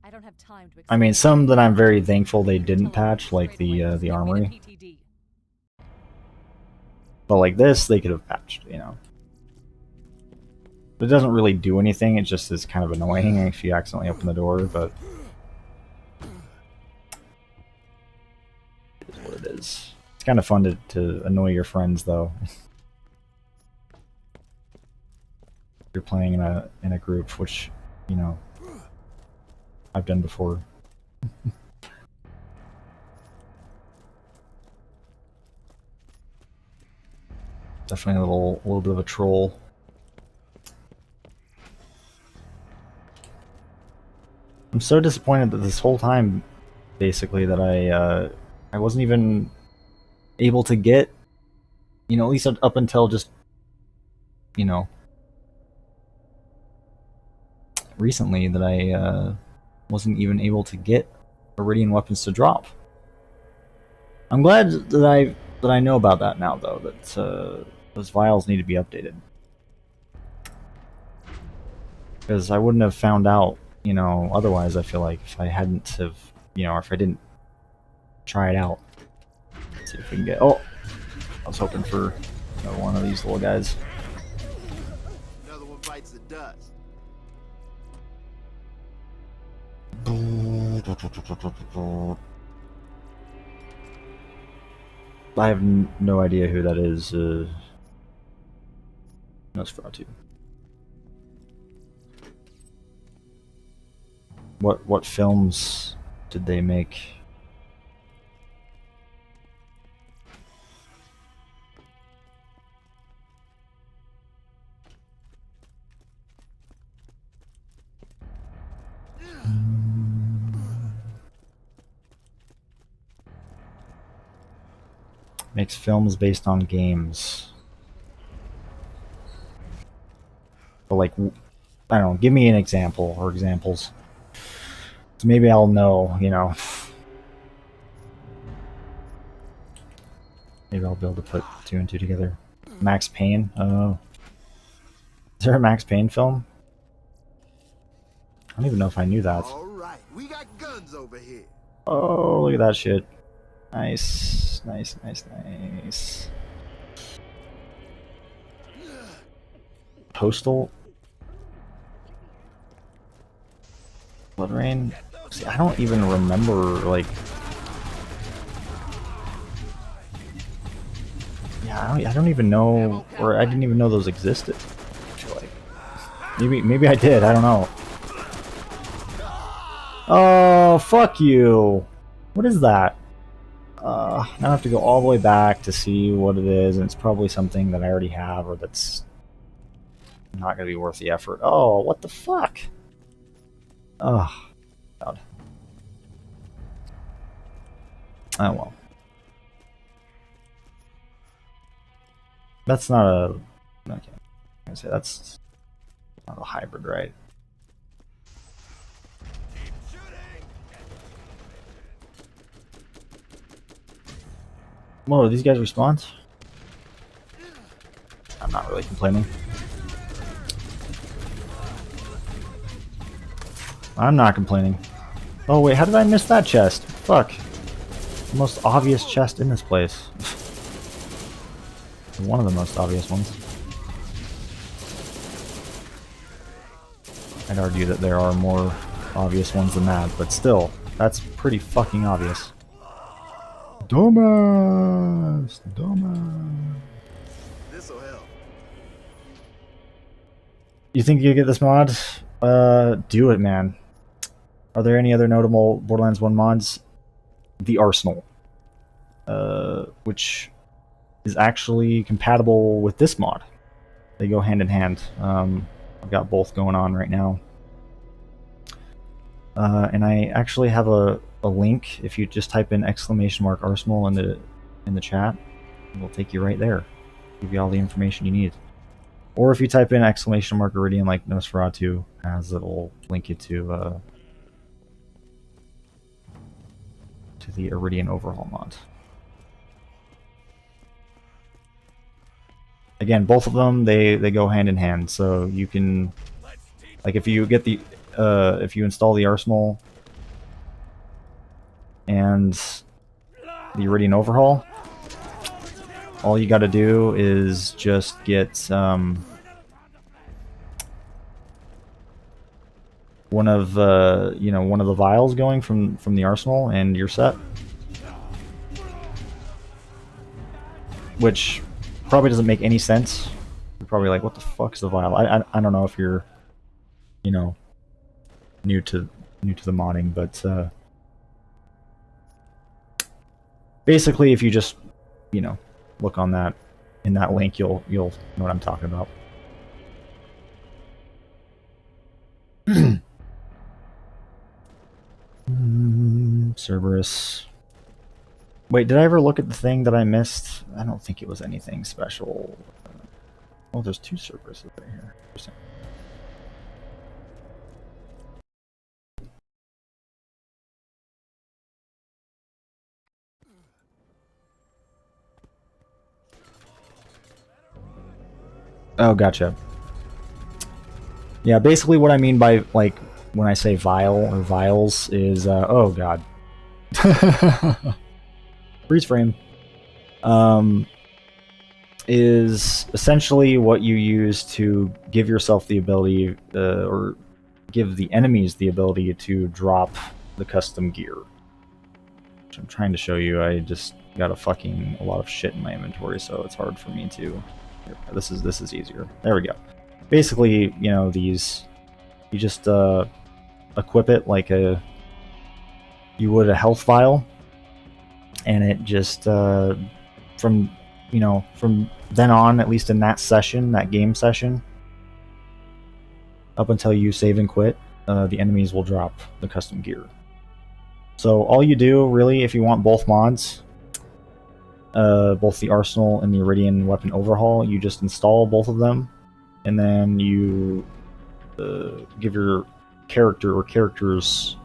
I don't have time to. I mean, some that I'm very thankful they didn't patch, like the armory. But like this, they could have patched, you know. It doesn't really do anything, it just is kind of annoying if you accidentally open the door, but it is what it is. It's kind of fun to annoy your friends, though. You're playing in a group, which, you know, I've done before. Definitely a little bit of a troll. I'm so disappointed that this whole time, basically, that I wasn't even able to get, you know, at least up until just, you know, recently, that I wasn't even able to get Eridian weapons to drop. I'm glad that I know about that now, though, that those vials need to be updated. Because I wouldn't have found out, you know, otherwise. I feel like if I hadn't have, you know, or if I didn't try it out. Let's see if we can get... Oh! I was hoping for another one of these little guys. Another one bites the dust. I have no idea who that is. Nosferatu. What films did they make? Makes films based on games. But like, I don't know, give me an example or examples. So maybe I'll know, you know. Maybe I'll be able to put 2 and 2 together. Max Payne? Oh. Is there a Max Payne film? I don't even know if I knew that. Alright, we got guns over here. Oh, look at that shit. Nice, nice, nice, nice. Postal? Blood Rain? See, I don't even remember, like... Yeah, I don't even know, or I didn't even know those existed. I feel like. Maybe I did, I don't know. Oh, fuck you! What is that? Now I have to go all the way back to see what it is, and it's probably something that I already have, or that's not going to be worth the effort. Oh, what the fuck? Oh, God. Oh, well. That's not a... Okay. I say that's not a hybrid, right? Whoa, these guys respond? I'm not really complaining. I'm not complaining. Oh wait, how did I miss that chest? Fuck. The most obvious chest in this place. One of the most obvious ones. I'd argue that there are more obvious ones than that, but still, that's pretty fucking obvious. Dumbass! Dumbass! This'll help. You think you get this mod? Do it, man. Are there any other notable Borderlands 1 mods? The Arsenal. Which is actually compatible with this mod. They go hand in hand. I've got both going on right now. And I actually have a link. If you just type in !Arsenal in the chat, it will take you right there. Give you all the information you need. Or if you type in !Iridium like Nosferatu has, it'll link you to the Eridian Overhaul mod. Again, both of them, they go hand in hand, so you can, like, if you get the if you install the Arsenal and the Eridian Overhaul, all you got to do is just get one of one of the vials going from the arsenal, and you're set. Which probably doesn't make any sense. You're probably like, what the fuck is the vial? I don't know if you're, you know, new to the modding, but basically, if you just, you know, look on that in that link, you'll know what I'm talking about. Cerberus. Wait, did I ever look at the thing that I missed? I don't think it was anything special. Oh, there's two Cerberuses right here. Interesting. Oh, gotcha. Yeah, basically what I mean by, like, when I say vial or vials is, oh god. Freeze frame. Is essentially what you use to give yourself the ability, or give the enemies the ability to drop the custom gear. Which I'm trying to show you. I just got a lot of shit in my inventory, so it's hard for me to... Here, this is easier. There we go. Basically, you know, these... You just equip it like you would a health vial, and it just from then on, at least in that session, that game session, up until you save and quit, the enemies will drop the custom gear. So all you do, really, if you want both mods, both the Arsenal and the Eridian Weapon Overhaul, you just install both of them, and then you give your character or characters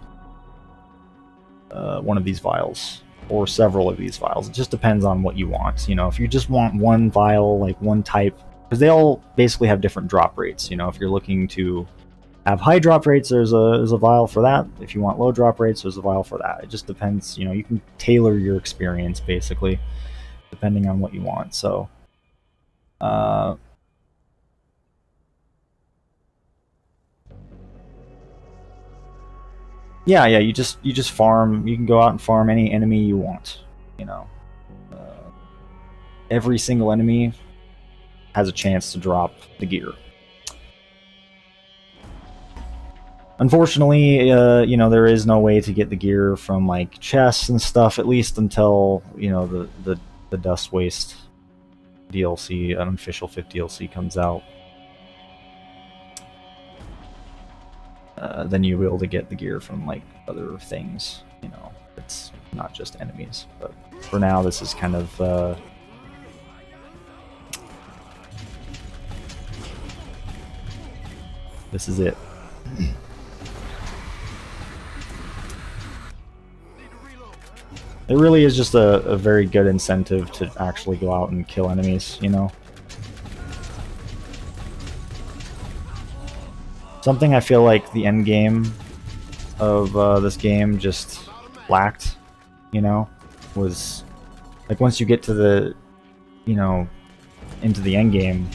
one of these vials, or several of these vials. It just depends on what you want. You know, if you just want one vial, like one type, because they all basically have different drop rates. You know, if you're looking to have high drop rates, there's a vial for that. If you want low drop rates, there's a vial for that. It just depends. You know, you can tailor your experience basically depending on what you want. So yeah, you just farm. You can go out and farm any enemy you want. You know, every single enemy has a chance to drop the gear. Unfortunately, you know, there is no way to get the gear from like chests and stuff, at least until, you know, the Dust Waste DLC, unofficial 5th DLC comes out. Then you'll be able to get the gear from like other things. You know, it's not just enemies. But for now, this is kind of this is it. It really is just a very good incentive to actually go out and kill enemies, you know? Something I feel like the end game of this game just lacked, you know, was like once you get to the, you know, into the end game,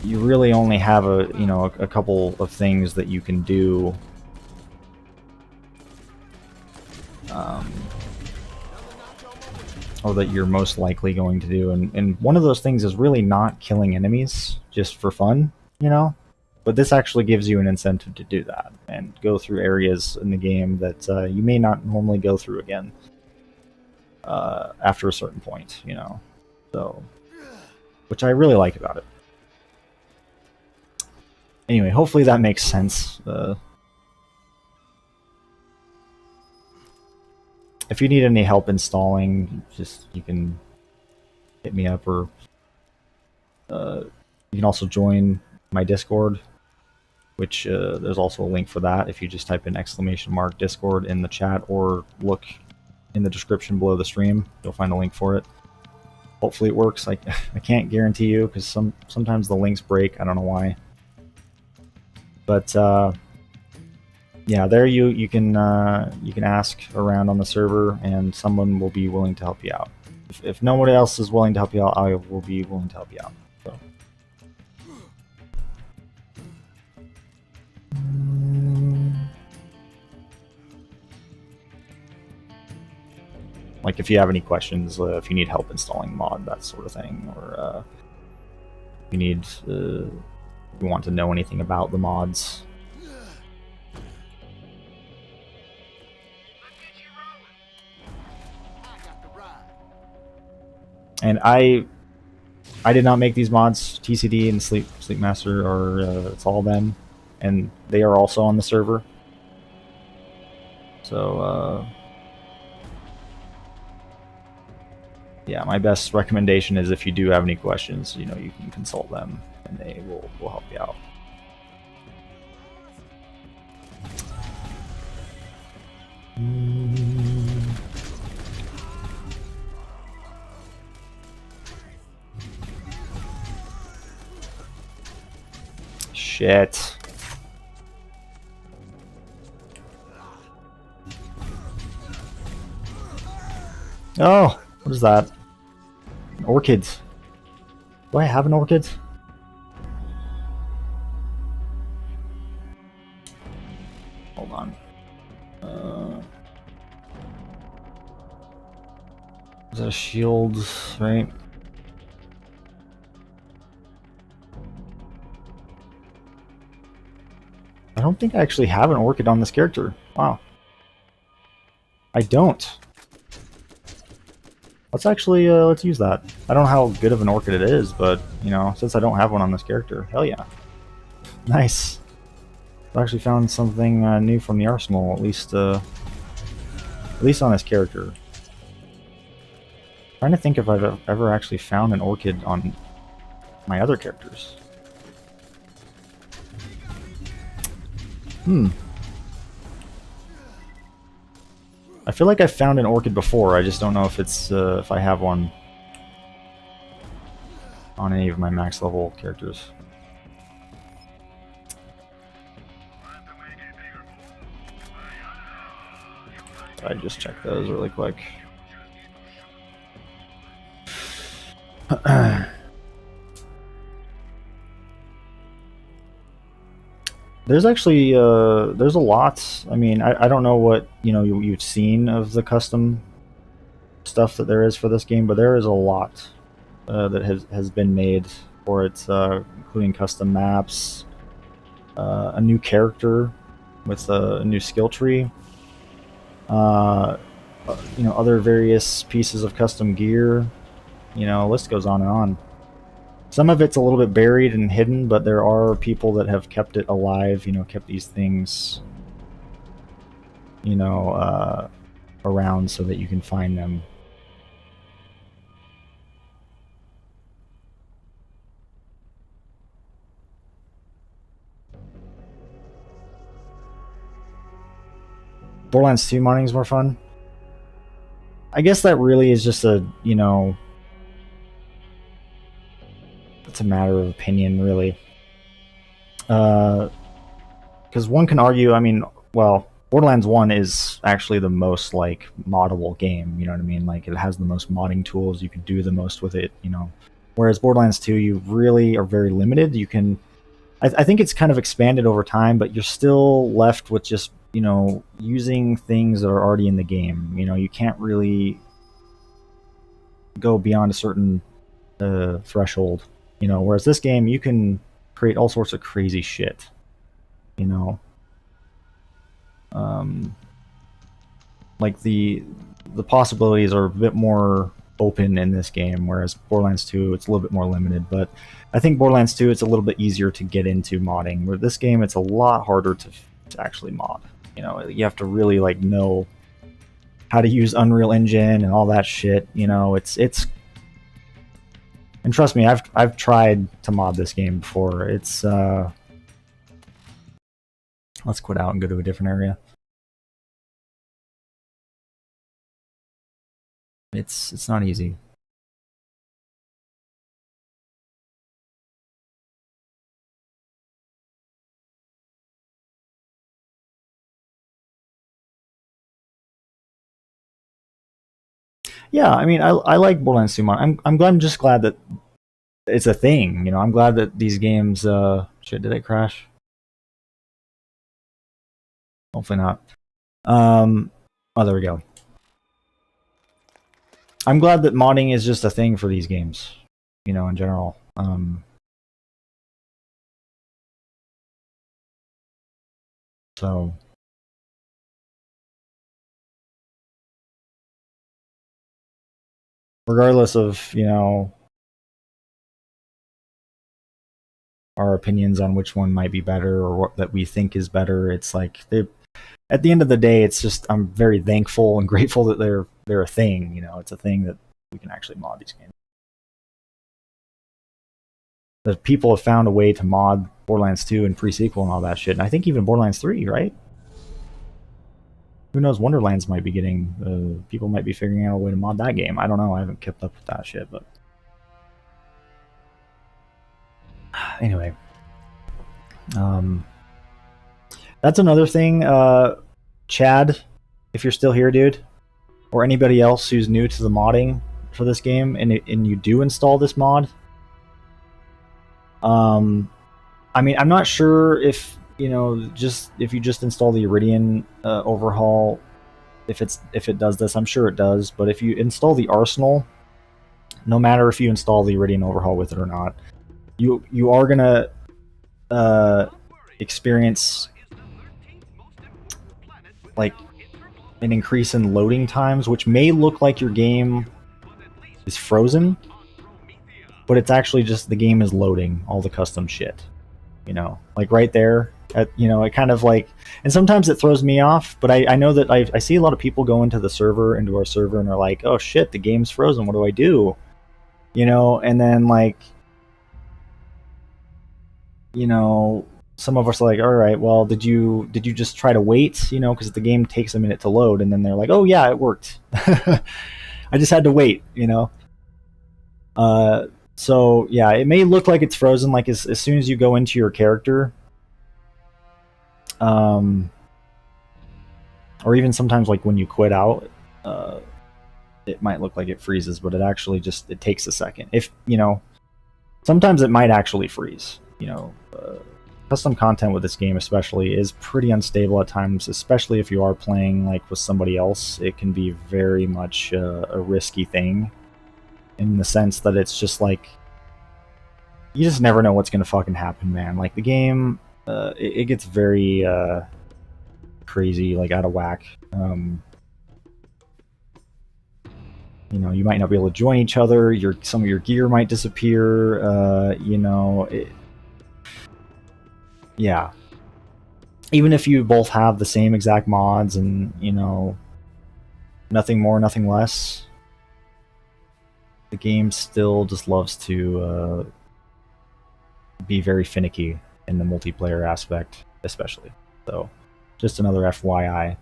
you really only have a couple of things that you can do. Or that you're most likely going to do, and one of those things is really not killing enemies just for fun, you know? But this actually gives you an incentive to do that, and go through areas in the game that you may not normally go through again after a certain point, you know? So, which I really like about it. Anyway, hopefully that makes sense. If you need any help installing, you can hit me up, or you can also join my Discord, which there's also a link for that if you just type in !Discord in the chat, or look in the description below the stream. You'll find a link for it. Hopefully it works. I can't guarantee you, because sometimes the links break. I don't know why. But yeah, there you can ask around on the server, and someone will be willing to help you out. If nobody else is willing to help you out, I will be willing to help you out. So. Like if you have any questions, if you need help installing mod, that sort of thing, or you need, you want to know anything about the mods. And I did not make these mods. TCD and Sleepmaster are it's all them, and they are also on the server. So yeah, my best recommendation is if you do have any questions, you know, you can consult them, and they will help you out. Shit. Oh, what is that? An orchid. Do I have an orchid? Hold on. Is that a shield, right? I don't think I actually have an orchid on this character. Wow. I don't. Let's actually, let's use that. I don't know how good of an orchid it is, but, you know, since I don't have one on this character, hell yeah. Nice. I actually found something new from the arsenal, at least on this character. Trying to think if I've ever actually found an orchid on my other characters. I feel like I found an orchid before. I just don't know if it's if I have one on any of my max level characters. I just check those really quick. There's actually there's a lot. I mean, I don't know what you've seen of the custom stuff that there is for this game, but there is a lot that has been made for it, including custom maps, a new character with a new skill tree, other various pieces of custom gear. List goes on and on. Some of it's a little bit buried and hidden, but there are people that have kept it alive, kept these things, around so that you can find them. Borderlands 2 modding is more fun. I guess that really is just a, it's a matter of opinion, really. Because one can argue, I mean, well, Borderlands 1 is actually the most, like, moddable game, you know what I mean? Like, it has the most modding tools, you can do the most with it, Whereas Borderlands 2, you really are very limited. You can... I think it's kind of expanded over time, but you're still left with just, using things that are already in the game. You can't really go beyond a certain threshold. Whereas this game, you can create all sorts of crazy shit. Like the possibilities are a bit more open in this game, whereas Borderlands 2, it's a little bit more limited. But I think Borderlands 2, it's a little bit easier to get into modding. With this game, it's a lot harder to actually mod. You have to really know how to use Unreal Engine and all that shit. It's and trust me, I've tried to mod this game before. It's let's quit out and go to a different area. It's not easy. Yeah, I mean, I like Borderlands 2 mod. I'm just glad that it's a thing. You know, I'm glad that these games. Shit, did it crash? Hopefully not. Oh, there we go. I'm glad that modding is just a thing for these games. You know, in general. So. Regardless of, you know, our opinions on which one might be better or what that we think is better, it's like they at the end of the day, it's just I'm very thankful and grateful that they're a thing. You know, it's a thing that we can actually mod these games. That people have found a way to mod Borderlands 2 and pre-sequel and all that shit, and I think even Borderlands 3, right? Who knows? Wonderlands might be getting people might be figuring out a way to mod that game. I don't know. I haven't kept up with that shit, but anyway, that's another thing. Chad, if you're still here, dude, or anybody else who's new to the modding for this game, and you do install this mod, I mean, I'm not sure if you know, if you just install the Iridian overhaul, if it does this. I'm sure it does, but if you install the Arsenal, no matter if you install the Iridian overhaul with it or not, you are gonna experience like an increase in loading times, which may look like your game is frozen, but it's actually just the game is loading all the custom shit. You know, like right there. You know, it kind of like, and sometimes it throws me off, but I know that I see a lot of people go into our server, and are like, oh shit, the game's frozen. What do I do? You know, and then like, you know, some of us are like, all right, well, did you just try to wait? You know, because the game takes a minute to load, and then they're like, oh yeah, it worked. I just had to wait. You know. So yeah, it may look like it's frozen, like as soon as you go into your character, or even sometimes like when you quit out, it might look like it freezes, but it actually just it takes a second. If you know, sometimes it might actually freeze. You know, custom content with this game especially is pretty unstable at times, especially if you are playing like with somebody else. It can be very much a risky thing, in the sense that it's just like you just never know what's gonna fucking happen, man. Like the game, it gets very crazy, like out of whack. You know, you might not be able to join each other. Some of your gear might disappear. You know, yeah. Even if you both have the same exact mods and you know, nothing more, nothing less, the game still just loves to be very finicky in the multiplayer aspect, especially. So, just another FYI.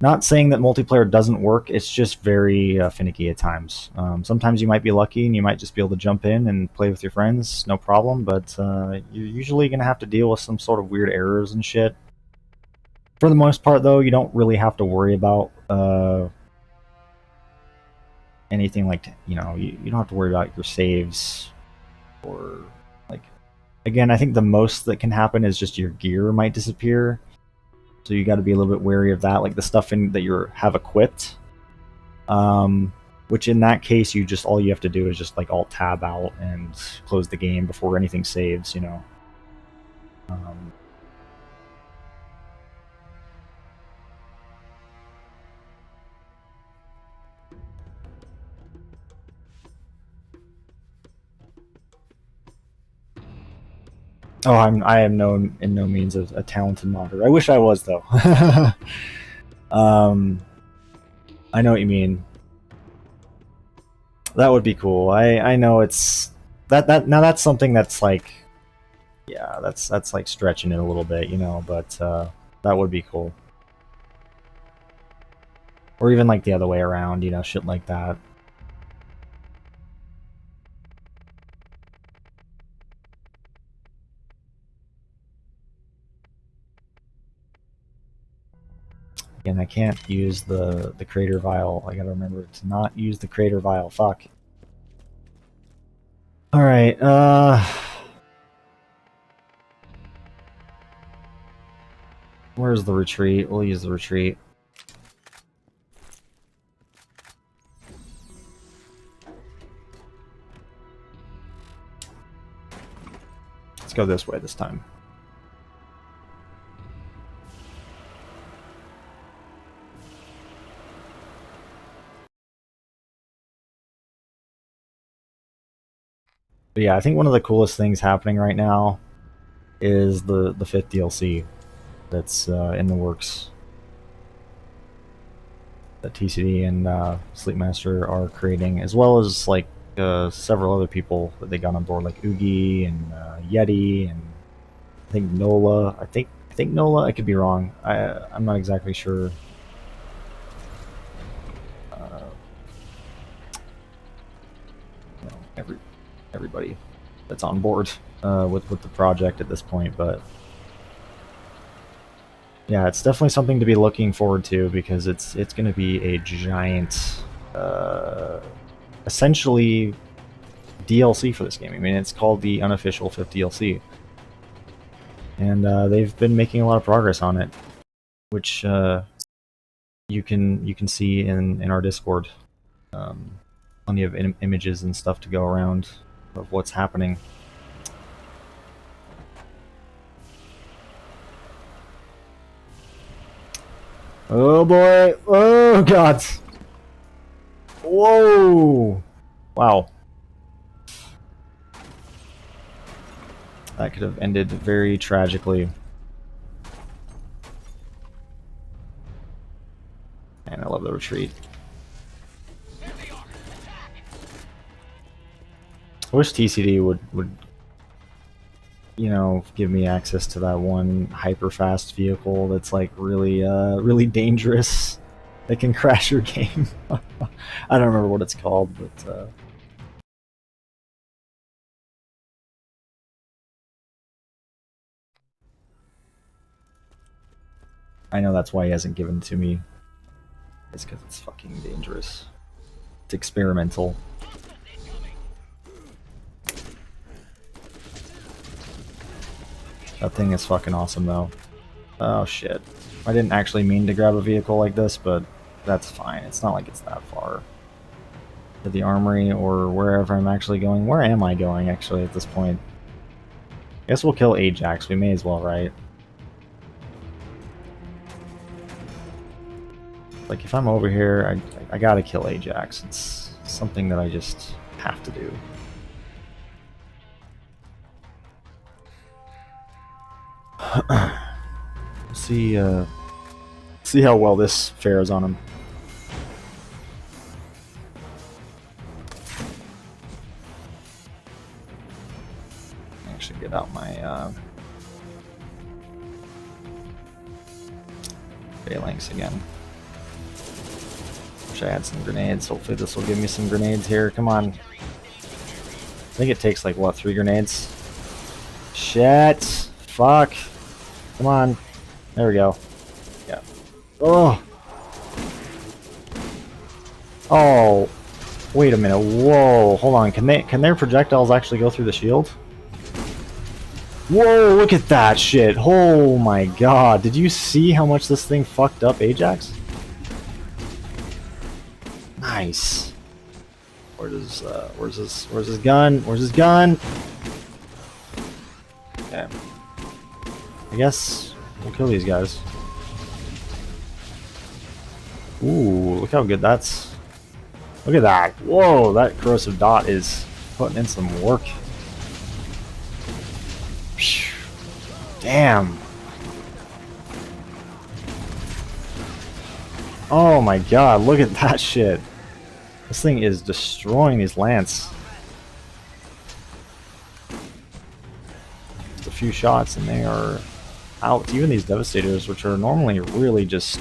Not saying that multiplayer doesn't work, it's just very finicky at times. Sometimes you might be lucky and you might just be able to jump in and play with your friends, no problem, but you're usually going to have to deal with some sort of weird errors and shit. For the most part, though, you don't really have to worry about anything like, you know, you don't have to worry about your saves or, like, again, I think the most that can happen is just your gear might disappear. So you got to be a little bit wary of that, like the stuff that you have equipped. Which in that case, all you have to do is just like alt tab out and close the game before anything saves. You know. Oh, I am in no means a talented modder. I wish I was though. I know what you mean. That would be cool. I know it's that now that's something that's like, yeah, that's like stretching it a little bit, you know, but that would be cool. Or even like the other way around, you know, shit like that. and I can't use the crater vial. I gotta remember to not use the crater vial. Fuck. Alright, where's the retreat? We'll use the retreat. Let's go this way this time. But yeah, I think one of the coolest things happening right now is the 5th DLC that's in the works. That TCD and Sleepmaster are creating, as well as like several other people that they got on board, like Oogie and Yeti, and I think Nola. I think Nola. I could be wrong. I'm not exactly sure. You know, everybody that's on board with the project at this point, but yeah, it's definitely something to be looking forward to, because it's going to be a giant, essentially DLC for this game. I mean, it's called the unofficial 5th DLC, and they've been making a lot of progress on it, which you can see in our Discord. Plenty of images and stuff to go around of what's happening. Oh boy! Oh god! Whoa! Wow. That could have ended very tragically. And I love the retreat. I wish TCD would you know, give me access to that one hyper fast vehicle that's like really really dangerous, that can crash your game. I don't remember what it's called, but I know that's why he hasn't given it to me. It's because it's fucking dangerous. It's experimental. That thing is fucking awesome, though. Oh, shit. I didn't actually mean to grab a vehicle like this, but that's fine. It's not like it's that far. To the armory, or wherever I'm actually going. Where am I going, actually, at this point? I guess we'll kill Ajax. We may as well, right? Like, if I'm over here, I gotta kill Ajax. It's something that I just have to do. See how well this fares on him. Actually, get out my phalanx again. Wish I had some grenades. Hopefully, this will give me some grenades here. Come on. I think it takes like what, 3 grenades? Shit! Fuck! Come on. There we go. Yeah. Oh! Oh! Wait a minute. Whoa! Hold on. Can their projectiles actually go through the shield? Whoa! Look at that shit! Oh my god! Did you see how much this thing fucked up Ajax? Nice. Where's his gun? Where's his gun? Okay. I guess we'll kill these guys. Ooh, look how good that's... Look at that. Whoa, that corrosive dot is putting in some work. Damn. Oh my god, look at that shit. This thing is destroying these lance. Just a few shots and they are out. Even these devastators, which are normally really just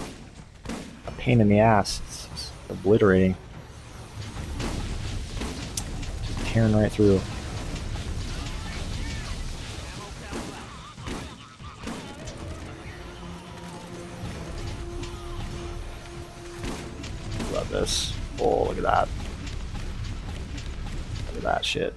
a pain in the ass. It's just obliterating. Just tearing right through. at this. Oh, look at that. Look at that shit.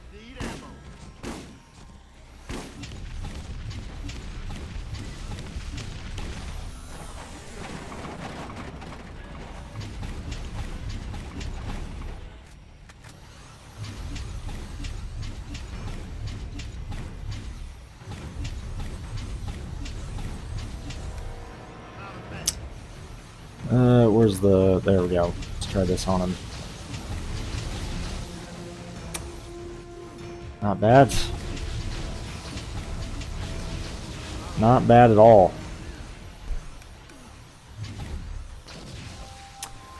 Where's the... There we go. Let's try this on him. Not bad. Not bad at all.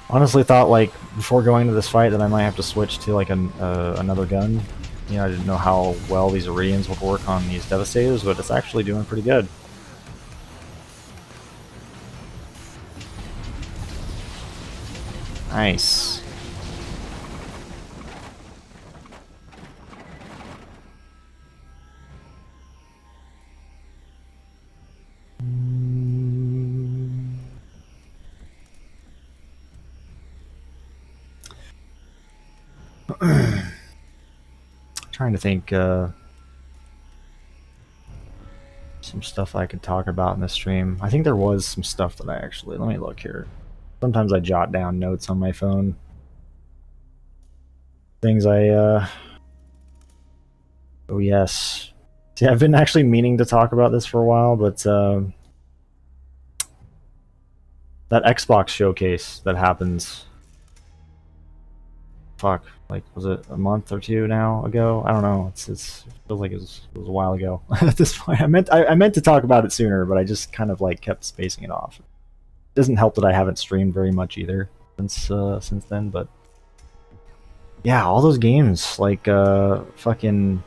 Honestly thought, like, before going to this fight that I might have to switch to, like, another gun. You know, I didn't know how well these Iridians would work on these Devastators, but it's actually doing pretty good. Nice. Trying to think some stuff I could talk about in this stream. I think there was some stuff that I actually... Let me look here. Sometimes I jot down notes on my phone. Things I... Oh yes. See, I've been actually meaning to talk about this for a while, but that Xbox showcase that happens... Fuck, like, was it a month or two now ago? I don't know. It feels like it was a while ago at this point. I meant to talk about it sooner, but I just kind of like kept spacing it off. It doesn't help that I haven't streamed very much either since then, but yeah, all those games like fucking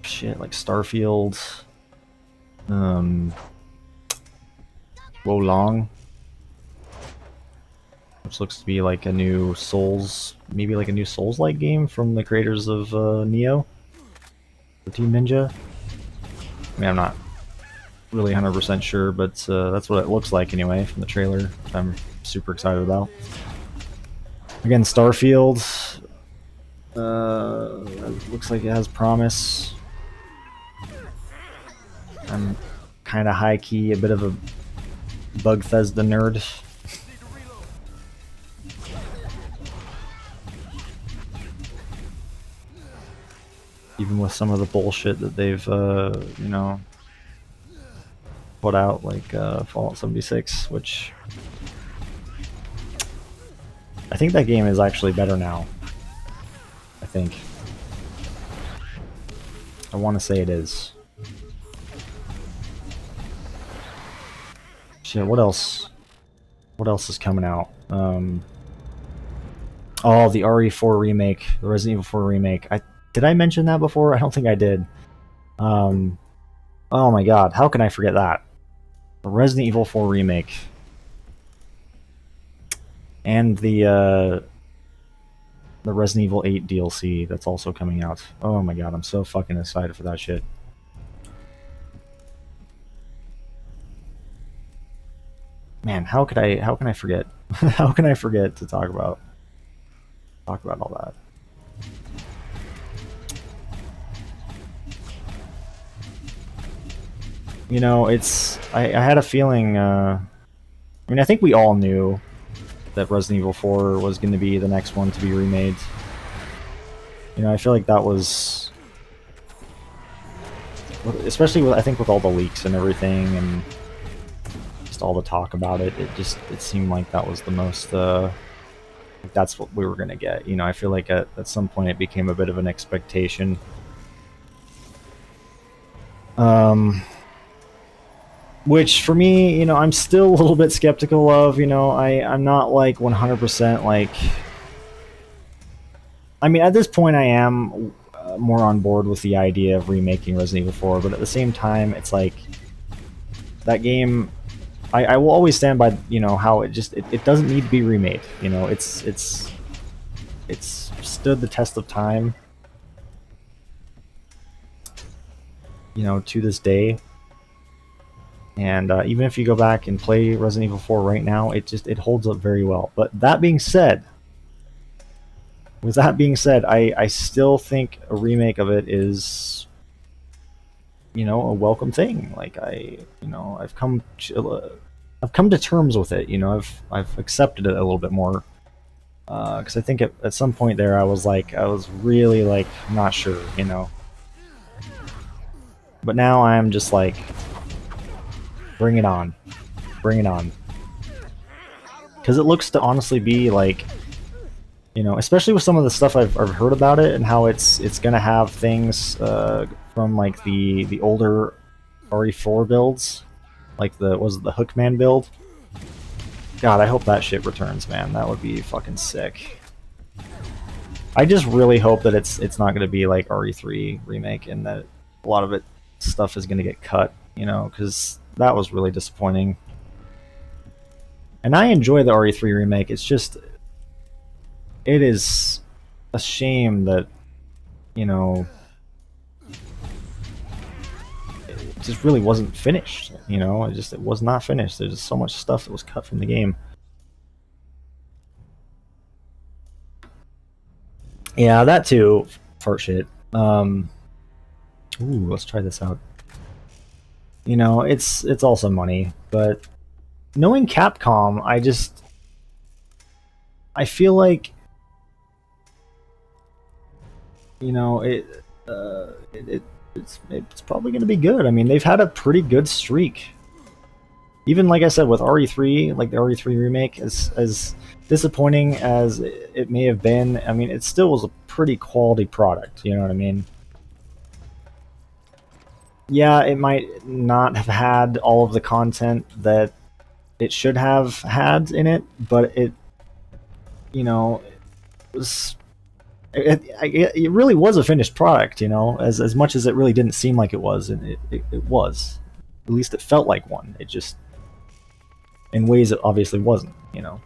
shit, like Starfield, Wolong, which looks to be like a new Souls, maybe like a new Souls-like game from the creators of Neo, the Team Ninja. I mean, I'm not really 100% sure, but that's what it looks like anyway from the trailer, which I'm super excited about. Again, Starfield, looks like it has promise. I'm kind of high-key a bit of a Bugthesda nerd. Even with some of the bullshit that they've, you know, put out, like Fallout 76, which I think that game is actually better now. I think. I want to say it is. Shit, what else? What else is coming out? Oh, the RE4 remake, the Resident Evil 4 remake. Did I mention that before? I don't think I did. Oh my god, how can I forget that? The Resident Evil 4 remake. And the Resident Evil 8 DLC that's also coming out. Oh my god, I'm so fucking excited for that shit. Man, how can I forget? How can I forget to talk about all that? You know, it's... I had a feeling... I mean, I think we all knew that Resident Evil 4 was going to be the next one to be remade. You know, I feel like that was... Especially, with, I think, with all the leaks and everything, and just all the talk about it, it seemed like that was the most... that's what we were going to get. You know, I feel like at some point it became a bit of an expectation. Which, for me, you know, I'm still a little bit skeptical of, you know, I'm not, like, 100%, like... I mean, at this point I am more on board with the idea of remaking Resident Evil 4, but at the same time, it's like... That game... I will always stand by, you know, how it just... It doesn't need to be remade, you know, it's stood the test of time. You know, to this day. And even if you go back and play Resident Evil 4 right now, it holds up very well. But that being said, I still think a remake of it is, you know, a welcome thing. Like I've come to terms with it. You know, I've accepted it a little bit more. Because I think at some point there I was really like not sure, you know. But now I'm just like, bring it on, bring it on. Because it looks to honestly be like, you know, especially with some of the stuff I've heard about it and how it's gonna have things from like the older RE4 builds, like the Hookman build. God, I hope that shit returns, man. That would be fucking sick. I just really hope that it's not gonna be like RE3 remake and that a lot of it stuff is gonna get cut, you know, because that was really disappointing. And I enjoy the RE3 remake. It's just, it is a shame that, you know, it just really wasn't finished. You know, it was not finished. There's just so much stuff that was cut from the game. Yeah, that too. Fart shit. Ooh, let's try this out. You know, it's also money, but knowing Capcom, I feel like, you know, it's probably going to be good. I mean, they've had a pretty good streak. Even like I said with RE3, like the RE3 remake, as disappointing as it may have been, I mean, it still was a pretty quality product. You know what I mean? Yeah, it might not have had all of the content that it should have had in it, but it, you know, it was. It really was a finished product, you know, as much as it really didn't seem like it was, and it was. At least it felt like one. It just, in ways it obviously wasn't, you know.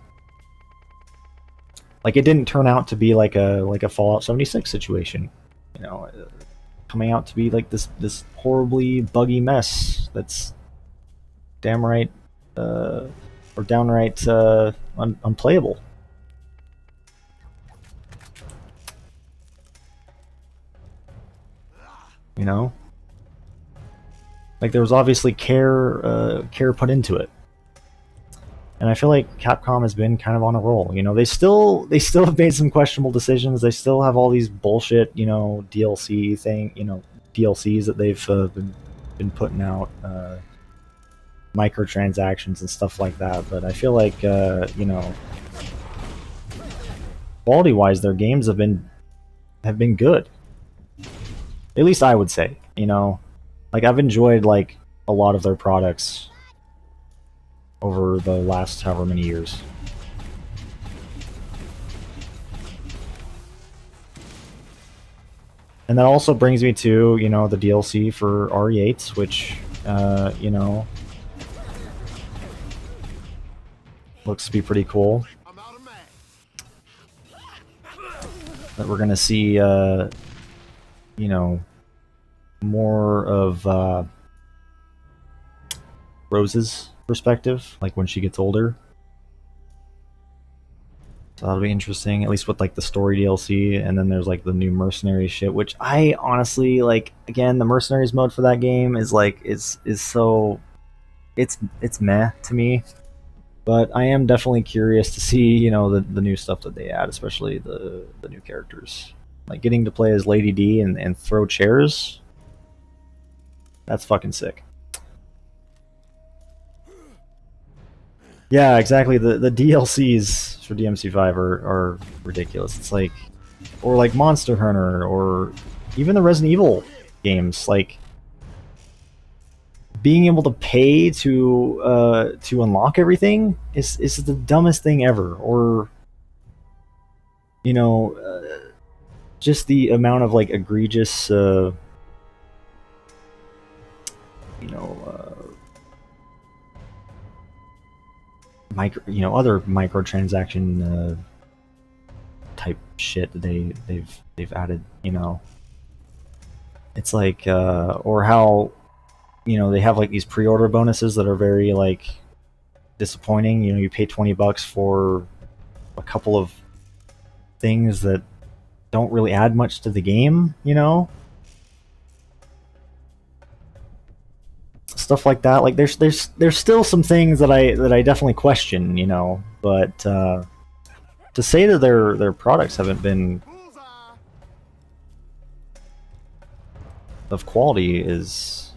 Like it didn't turn out to be like a Fallout 76 situation, you know, coming out to be like this horribly buggy mess that's downright unplayable. You know, like there was obviously care put into it, and I feel like Capcom has been kind of on a roll. You know, they still have made some questionable decisions. They still have all these bullshit, you know, DLCs that they've been putting out, microtransactions and stuff like that. But I feel like you know, quality wise, their games have been good. At least I would say, you know, like I've enjoyed like a lot of their products over the last however many years. And that also brings me to, you know, the DLC for RE8, which, you know, looks to be pretty cool. That we're gonna see, you know, more of Rose's perspective, like when she gets older. So that'll be interesting, at least with like the story DLC, and then there's like the new mercenary shit, which I honestly like. Again, the mercenaries mode for that game is like is so it's meh to me, but I am definitely curious to see, you know, the new stuff that they add, especially the new characters, like getting to play as Lady D and throw chairs. That's fucking sick. Yeah, exactly. The DLCs for DMC5 are ridiculous. It's like, or like Monster Hunter, or even the Resident Evil games. Like being able to pay to unlock everything is the dumbest thing ever. Or, you know, just the amount of like egregious, you know. Other microtransaction type shit that they've added. You know, it's like or how you know, they have like these pre-order bonuses that are very like disappointing. You know, you pay $20 for a couple of things that don't really add much to the game, you know? Stuff like that. Like there's still some things that I definitely question, you know, but to say that their products haven't been Bullseye. of quality is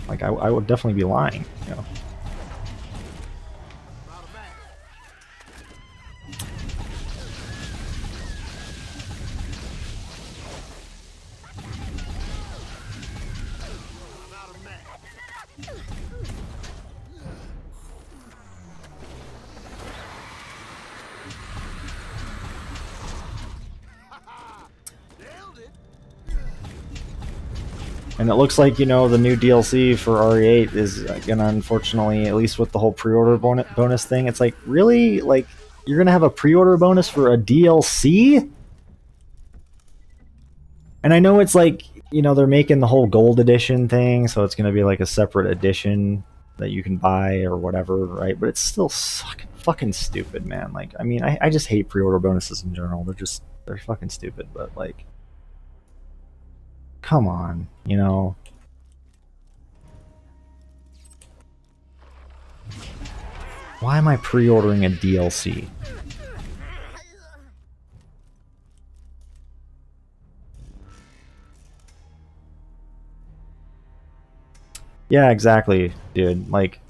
like I would definitely be lying, you know. I'm out of mag. I'm out of mag. Nailed it. And it looks like, you know, the new DLC for RE8 is gonna, unfortunately, at least with the whole pre-order bonus thing, it's like, really? Like, you're gonna have a pre-order bonus for a DLC? And I know it's like, you know, they're making the whole gold edition thing, so it's gonna be like a separate edition that you can buy or whatever, right? But it's still fucking stupid, man. Like, I mean, I just hate pre-order bonuses in general. They're fucking stupid, but like, come on, you know. Why am I pre-ordering a DLC? Yeah, exactly, dude. Like,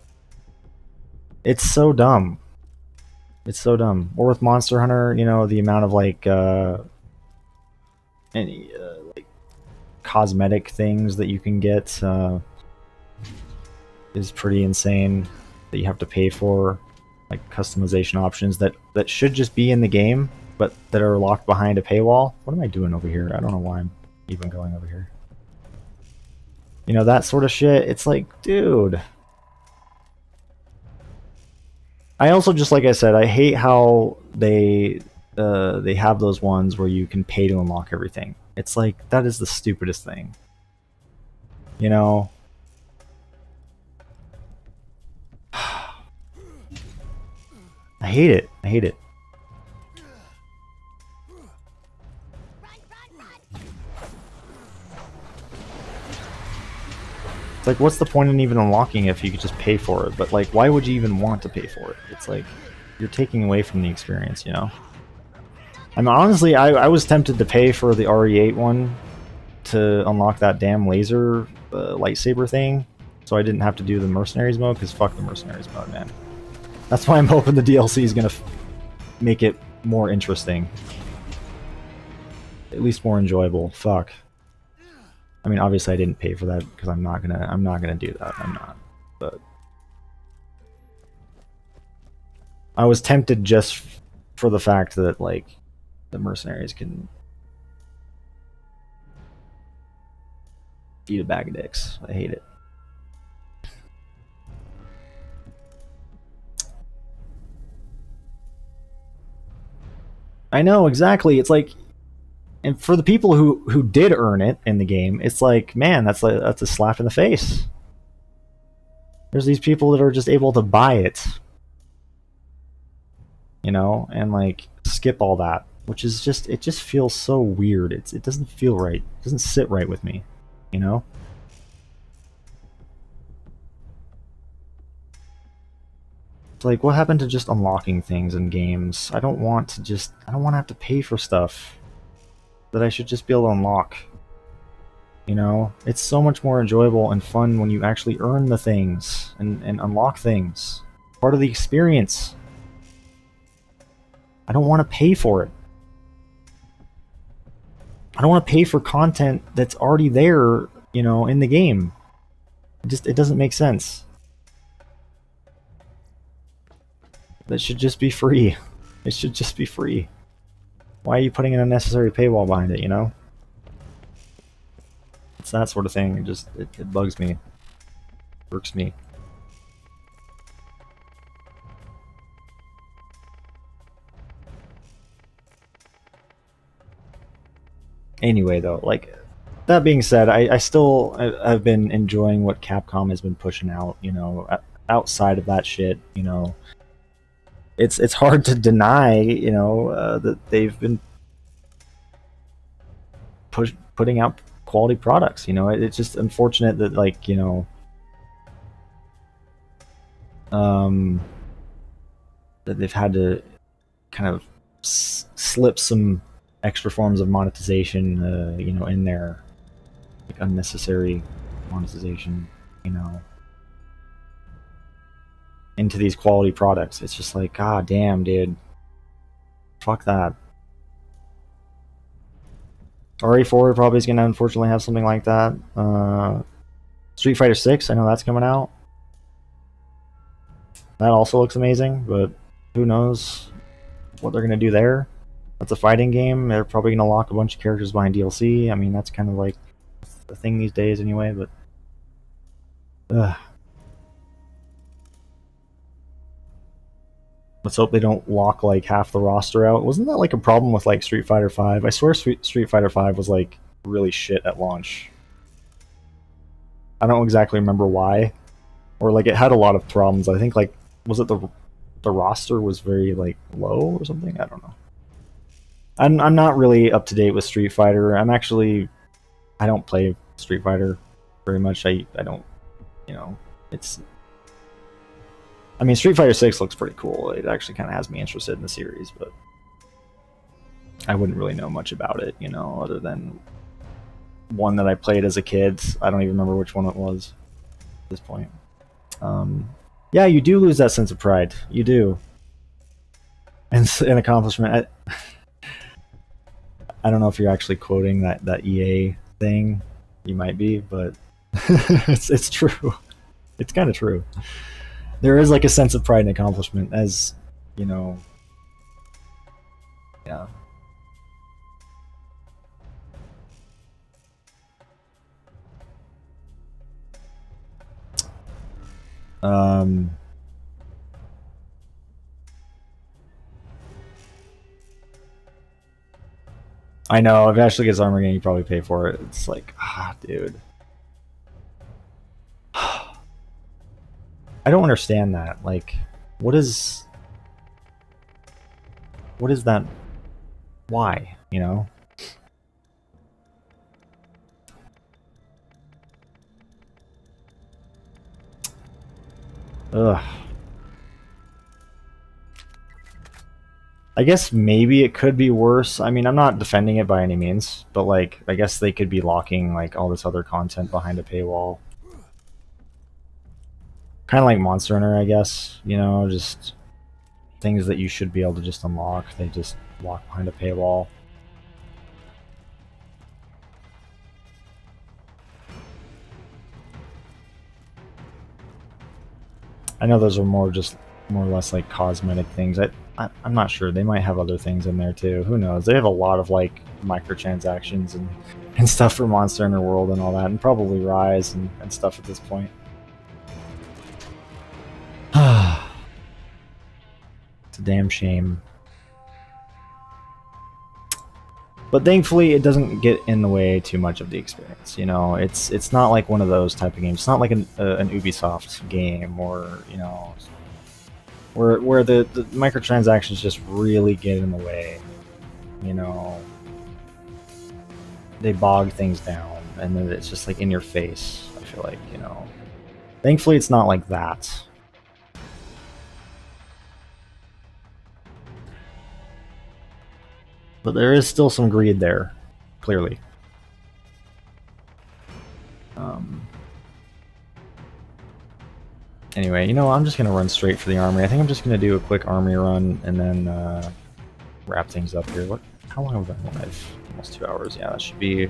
it's so dumb. It's so dumb. Or with Monster Hunter, you know, the amount of like any like cosmetic things that you can get is pretty insane. That you have to pay for, like customization options that should just be in the game, but that are locked behind a paywall. What am I doing over here? I don't know why I'm even going over here. You know, that sort of shit. It's like, dude. I also, just like I said, I hate how they have those ones where you can pay to unlock everything. It's like, that is the stupidest thing. You know? I hate it. I hate it. It's like, what's the point in even unlocking it if you could just pay for it? But like, why would you even want to pay for it? It's like, you're taking away from the experience, you know? I mean, honestly, I was tempted to pay for the RE8 one to unlock that damn laser lightsaber thing, so I didn't have to do the mercenaries mode, because fuck the mercenaries mode, man. That's why I'm hoping the DLC is gonna make it more interesting, at least more enjoyable. Fuck. I mean, obviously I didn't pay for that because I'm not gonna do that. I'm not. But I was tempted just for the fact that like the mercenaries can eat a bag of dicks. I hate it. I know, exactly. It's like, and for the people who did earn it in the game, it's like, man, that's a slap in the face. There's these people that are just able to buy it, you know, and like skip all that, which is just, it just feels so weird. It doesn't feel right. It doesn't sit right with me, you know. It's like, what happened to just unlocking things in games? I don't want to have to pay for stuff that I should just be able to unlock. You know? It's so much more enjoyable and fun when you actually earn the things and unlock things. Part of the experience. I don't want to pay for it. I don't want to pay for content that's already there, you know, in the game. It doesn't make sense. That should just be free. It should just be free. Why are you putting an unnecessary paywall behind it, you know? It's that sort of thing. It bugs me. Irks me. Anyway, though, like, that being said, I've been enjoying what Capcom has been pushing out. You know, outside of that shit, you know, it's hard to deny, you know, that they've been putting out quality products. You know, it's just unfortunate that, like, you know, that they've had to kind of slip some extra forms of monetization, you know, in there, like unnecessary monetization, you know, into these quality products. It's just like, god damn, dude, fuck that. RE4 probably is gonna unfortunately have something like that. Street Fighter 6, I know that's coming out. That also looks amazing, but who knows what they're gonna do there. That's a fighting game. They're probably gonna lock a bunch of characters behind DLC. I mean, that's kind of like the thing these days anyway, but let's hope they don't lock like half the roster out. Wasn't that like a problem with like Street Fighter 5? I swear Street Fighter 5 was like really shit at launch. I don't exactly remember why, or like it had a lot of problems. I think like, was it the roster was very like low or something? I don't know. I'm not really up to date with Street Fighter. I don't play Street Fighter very much. I don't, you know, it's, I mean, Street Fighter 6 looks pretty cool. It actually kind of has me interested in the series, but I wouldn't really know much about it, you know, other than one that I played as a kid. I don't even remember which one it was at this point. Yeah, you do lose that sense of pride. You do. And an accomplishment. I don't know if you're actually quoting that EA thing. You might be, but it's true. It's kind of true. There is like a sense of pride and accomplishment, as you know. Yeah. I know, if Ashley gets armor again, you probably pay for it. It's like, dude. I don't understand that. Like, what is that? Why, you know? Ugh. I guess maybe it could be worse. I mean, I'm not defending it by any means, but like, I guess they could be locking like all this other content behind a paywall. Kind of like Monster Hunter, I guess. You know, just things that you should be able to just unlock, they just lock behind a paywall. I know those are more or less like cosmetic things. I'm not sure. They might have other things in there too. Who knows? They have a lot of like microtransactions and stuff for Monster Hunter World and all that, and probably Rise and stuff at this point. It's a damn shame. But thankfully, it doesn't get in the way too much of the experience. You know, it's not like one of those type of games. It's not like an Ubisoft game, or you know, where the microtransactions just really get in the way. You know, they bog things down, and then it's just like in your face. I feel like, you know. Thankfully, it's not like that. But there is still some greed there, clearly. Anyway, you know, I'm just going to run straight for the armory. I think I'm just going to do a quick armory run and then wrap things up here. How long have I been live? Almost 2 hours. Yeah, that should be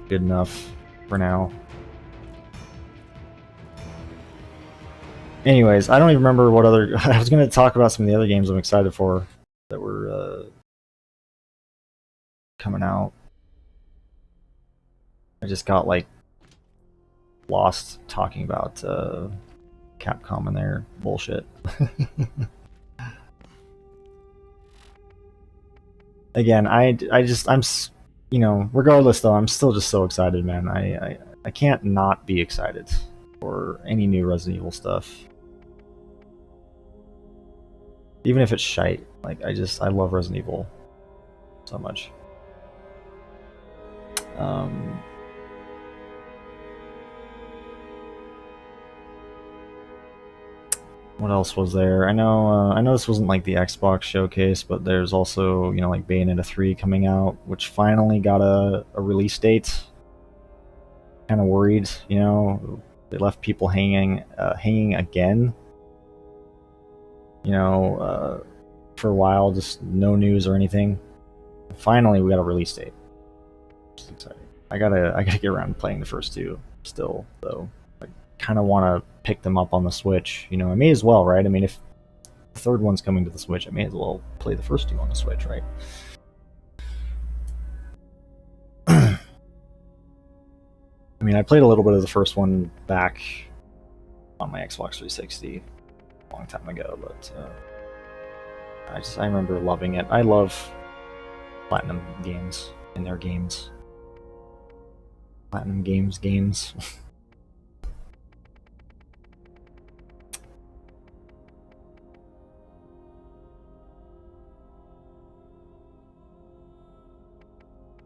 good enough for now. Anyways, I don't even remember what other... I was going to talk about some of the other games I'm excited for that were coming out. I just got, like, lost talking about Capcom and their bullshit. Again, I'm you know, regardless though, I'm still just so excited, man. I can't not be excited for any new Resident Evil stuff. Even if it's shite. Like, I love Resident Evil so much. What else was there? I know this wasn't like the Xbox showcase, but there's also, you know, like Bayonetta 3 coming out, which finally got a release date. Kind of worried, you know, they left people hanging again. You know, for a while, just no news or anything. Finally, we got a release date. Just exciting. I gotta get around to playing the first two still, though. I kind of want to pick them up on the Switch. You know, I may as well, right? I mean, if the third one's coming to the Switch, I may as well play the first two on the Switch, right? I mean, I played a little bit of the first one back on my Xbox 360 a long time ago, but I remember loving it. I love Platinum games and their games. Platinum games.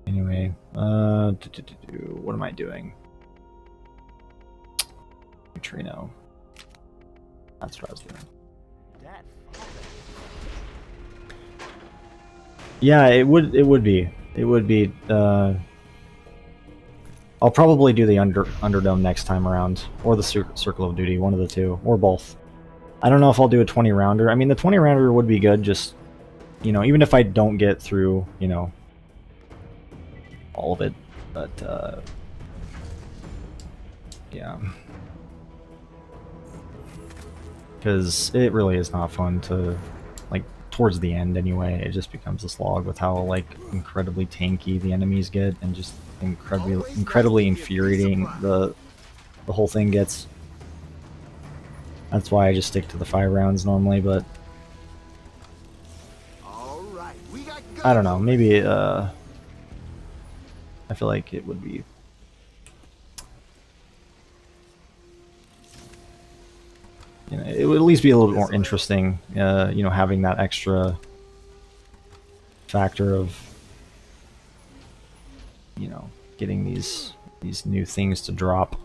Anyway, what am I doing? Neutrino. That's what I was doing. Yeah, it would be. It would be. I'll probably do the Underdome next time around, or the Circle of Duty, one of the two, or both. I don't know if I'll do a 20-rounder. I mean, the 20-rounder would be good, just, you know, even if I don't get through, you know, all of it, but, yeah. Because it really is not fun to, like, towards the end anyway, it just becomes a slog with how, like, incredibly tanky the enemies get, and just incredibly infuriating the whole thing gets. That's why I just stick to the 5 rounds normally, but I don't know, maybe I feel like it would be, you know, it would at least be a little bit more interesting, you know, having that extra factor of, you know, getting these new things to drop.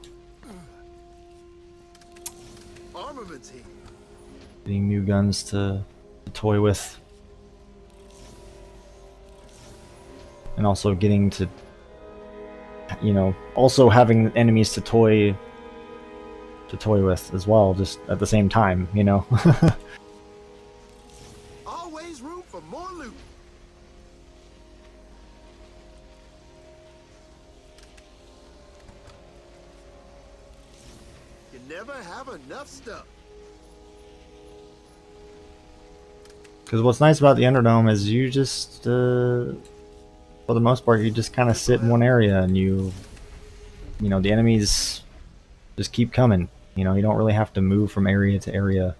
Getting new guns to toy with. And also getting to, you know, also having enemies to toy with as well, just at the same time, you know. Always room for more loot. You never have enough stuff. Because what's nice about the Underdome is you just, for the most part, you just kind of sit in one area and you know, the enemies just keep coming. You know, you don't really have to move from area to area.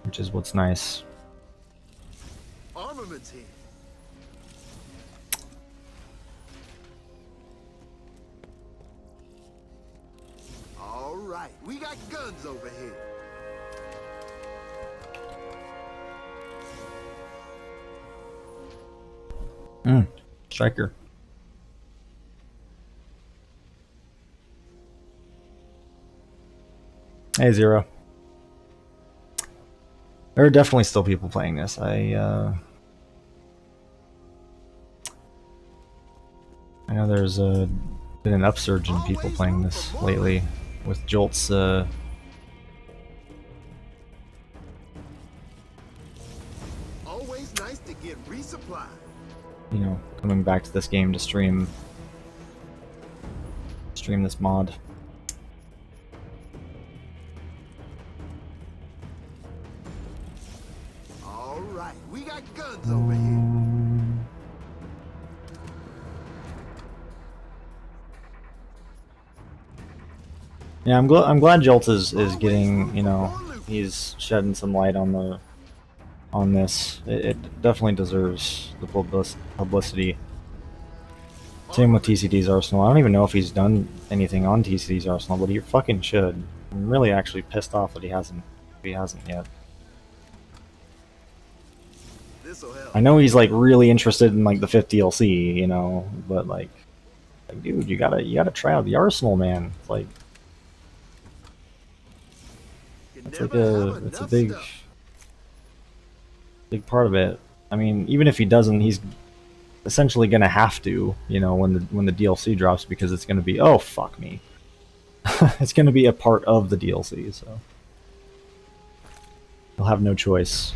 Which is what's nice. Armaments here. All right, we got guns over here. Striker. Hey, Zero. There are definitely still people playing this. I know there's been an upsurge in people playing this lately, with Jolt's Always nice to get resupplied. You know, coming back to this game to stream this mod. All right, we got guns over here. Yeah, I'm glad Jolt is getting, you know, he's shedding some light on on this. It definitely deserves the publicity. Same with TCD's Arsenal. I don't even know if he's done anything on TCD's Arsenal, but he fucking should. I'm really actually pissed off that he hasn't yet. This'll help. I know he's like really interested in like the 5th DLC, you know, but like dude, you gotta try out the Arsenal, man. It's like You it's never like have it's a enough big stuff. part of it. I mean, even if he doesn't, he's essentially gonna have to, you know, when the DLC drops, because it's gonna be, oh fuck me, it's gonna be a part of the DLC, so he'll have no choice.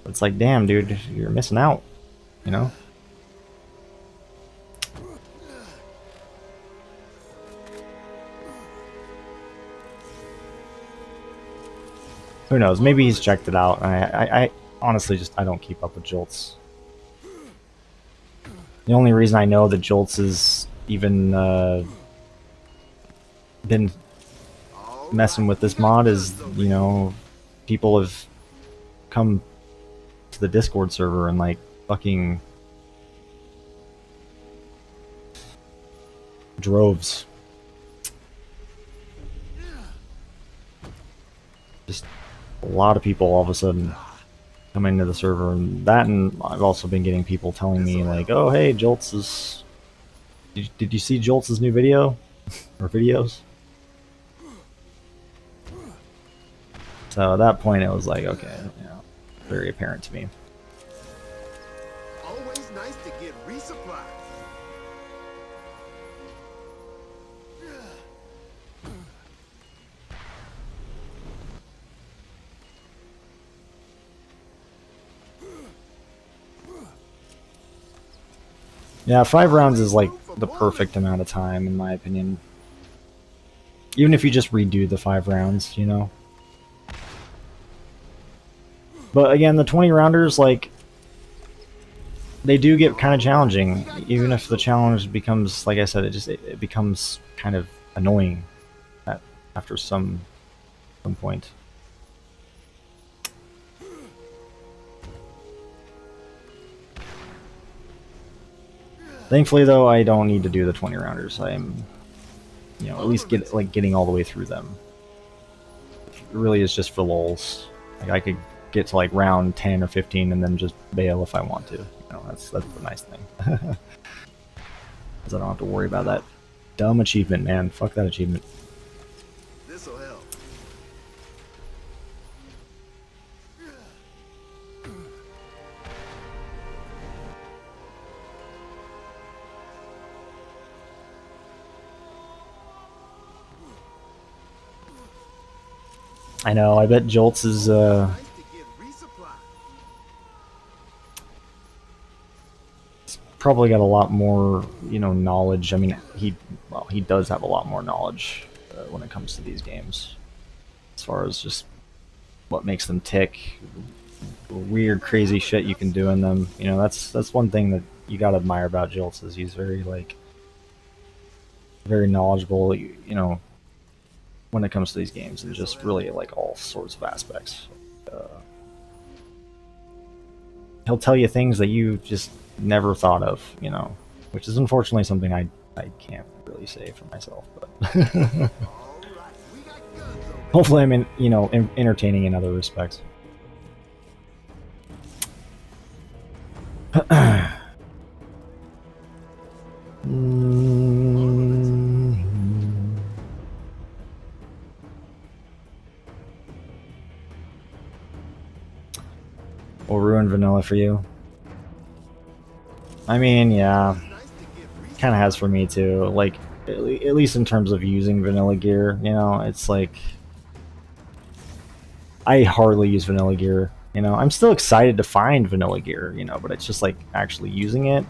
It's like, damn, dude, you're missing out, you know. Who knows? Maybe he's checked it out. I honestly I don't keep up with Jolts. The only reason I know that Jolts is even been messing with this mod is, you know, people have come to the Discord server and like fucking droves. Just a lot of people all of a sudden coming into the server, and I've also been getting people telling me like, oh hey, Jolts is... Did you see Jolts' new video? Or videos? So at that point it was like, okay, you know, very apparent to me. Always nice to get resupplies. Yeah, 5 rounds is like the perfect amount of time in my opinion. Even if you just redo the 5 rounds, you know. But again, the 20 rounders, like, they do get kind of challenging. Even if the challenge becomes, like I said, it becomes kind of annoying after some point. Thankfully, though, I don't need to do the 20 rounders. I'm, you know, at least getting all the way through them. It really is just for lulz. Like, I could get to like round 10 or 15 and then just bail if I want to. You know, that's the nice thing. Because I don't have to worry about that dumb achievement, man. Fuck that achievement. This'll help. I know, I bet Jolts is Nice to get resupplies. probably got a lot more, you know, knowledge. I mean, he does have a lot more knowledge when it comes to these games, as far as just what makes them tick, weird, crazy shit you can do in them. You know, that's one thing that you gotta admire about Jolts, is he's very very knowledgeable. You know, when it comes to these games, and just really like all sorts of aspects. He'll tell you things that you just never thought of, you know, which is unfortunately something I can't really say for myself, but All right, we got guns over. hopefully I'm entertaining in other respects. Will ruin vanilla for you? I mean, yeah, Nice to get kind of has for me too. Like, at least in terms of using vanilla gear, you know, it's like I hardly use vanilla gear. You know, I'm still excited to find vanilla gear, you know, but it's just like actually using it.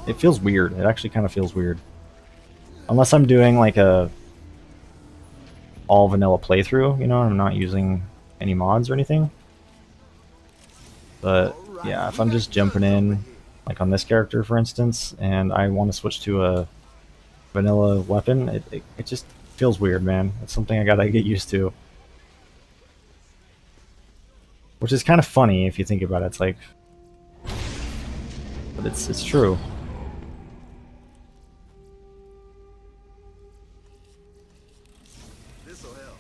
It feels weird. It actually kind of feels weird, unless I'm doing like a all vanilla playthrough. You know, I'm not using any mods or anything. But yeah, if I'm just jumping in, like on this character for instance, and I want to switch to a vanilla weapon, it just Feels weird, man. It's something I gotta get used to. Which is kind of funny if you think about it. It's like, but it's true. This'll help.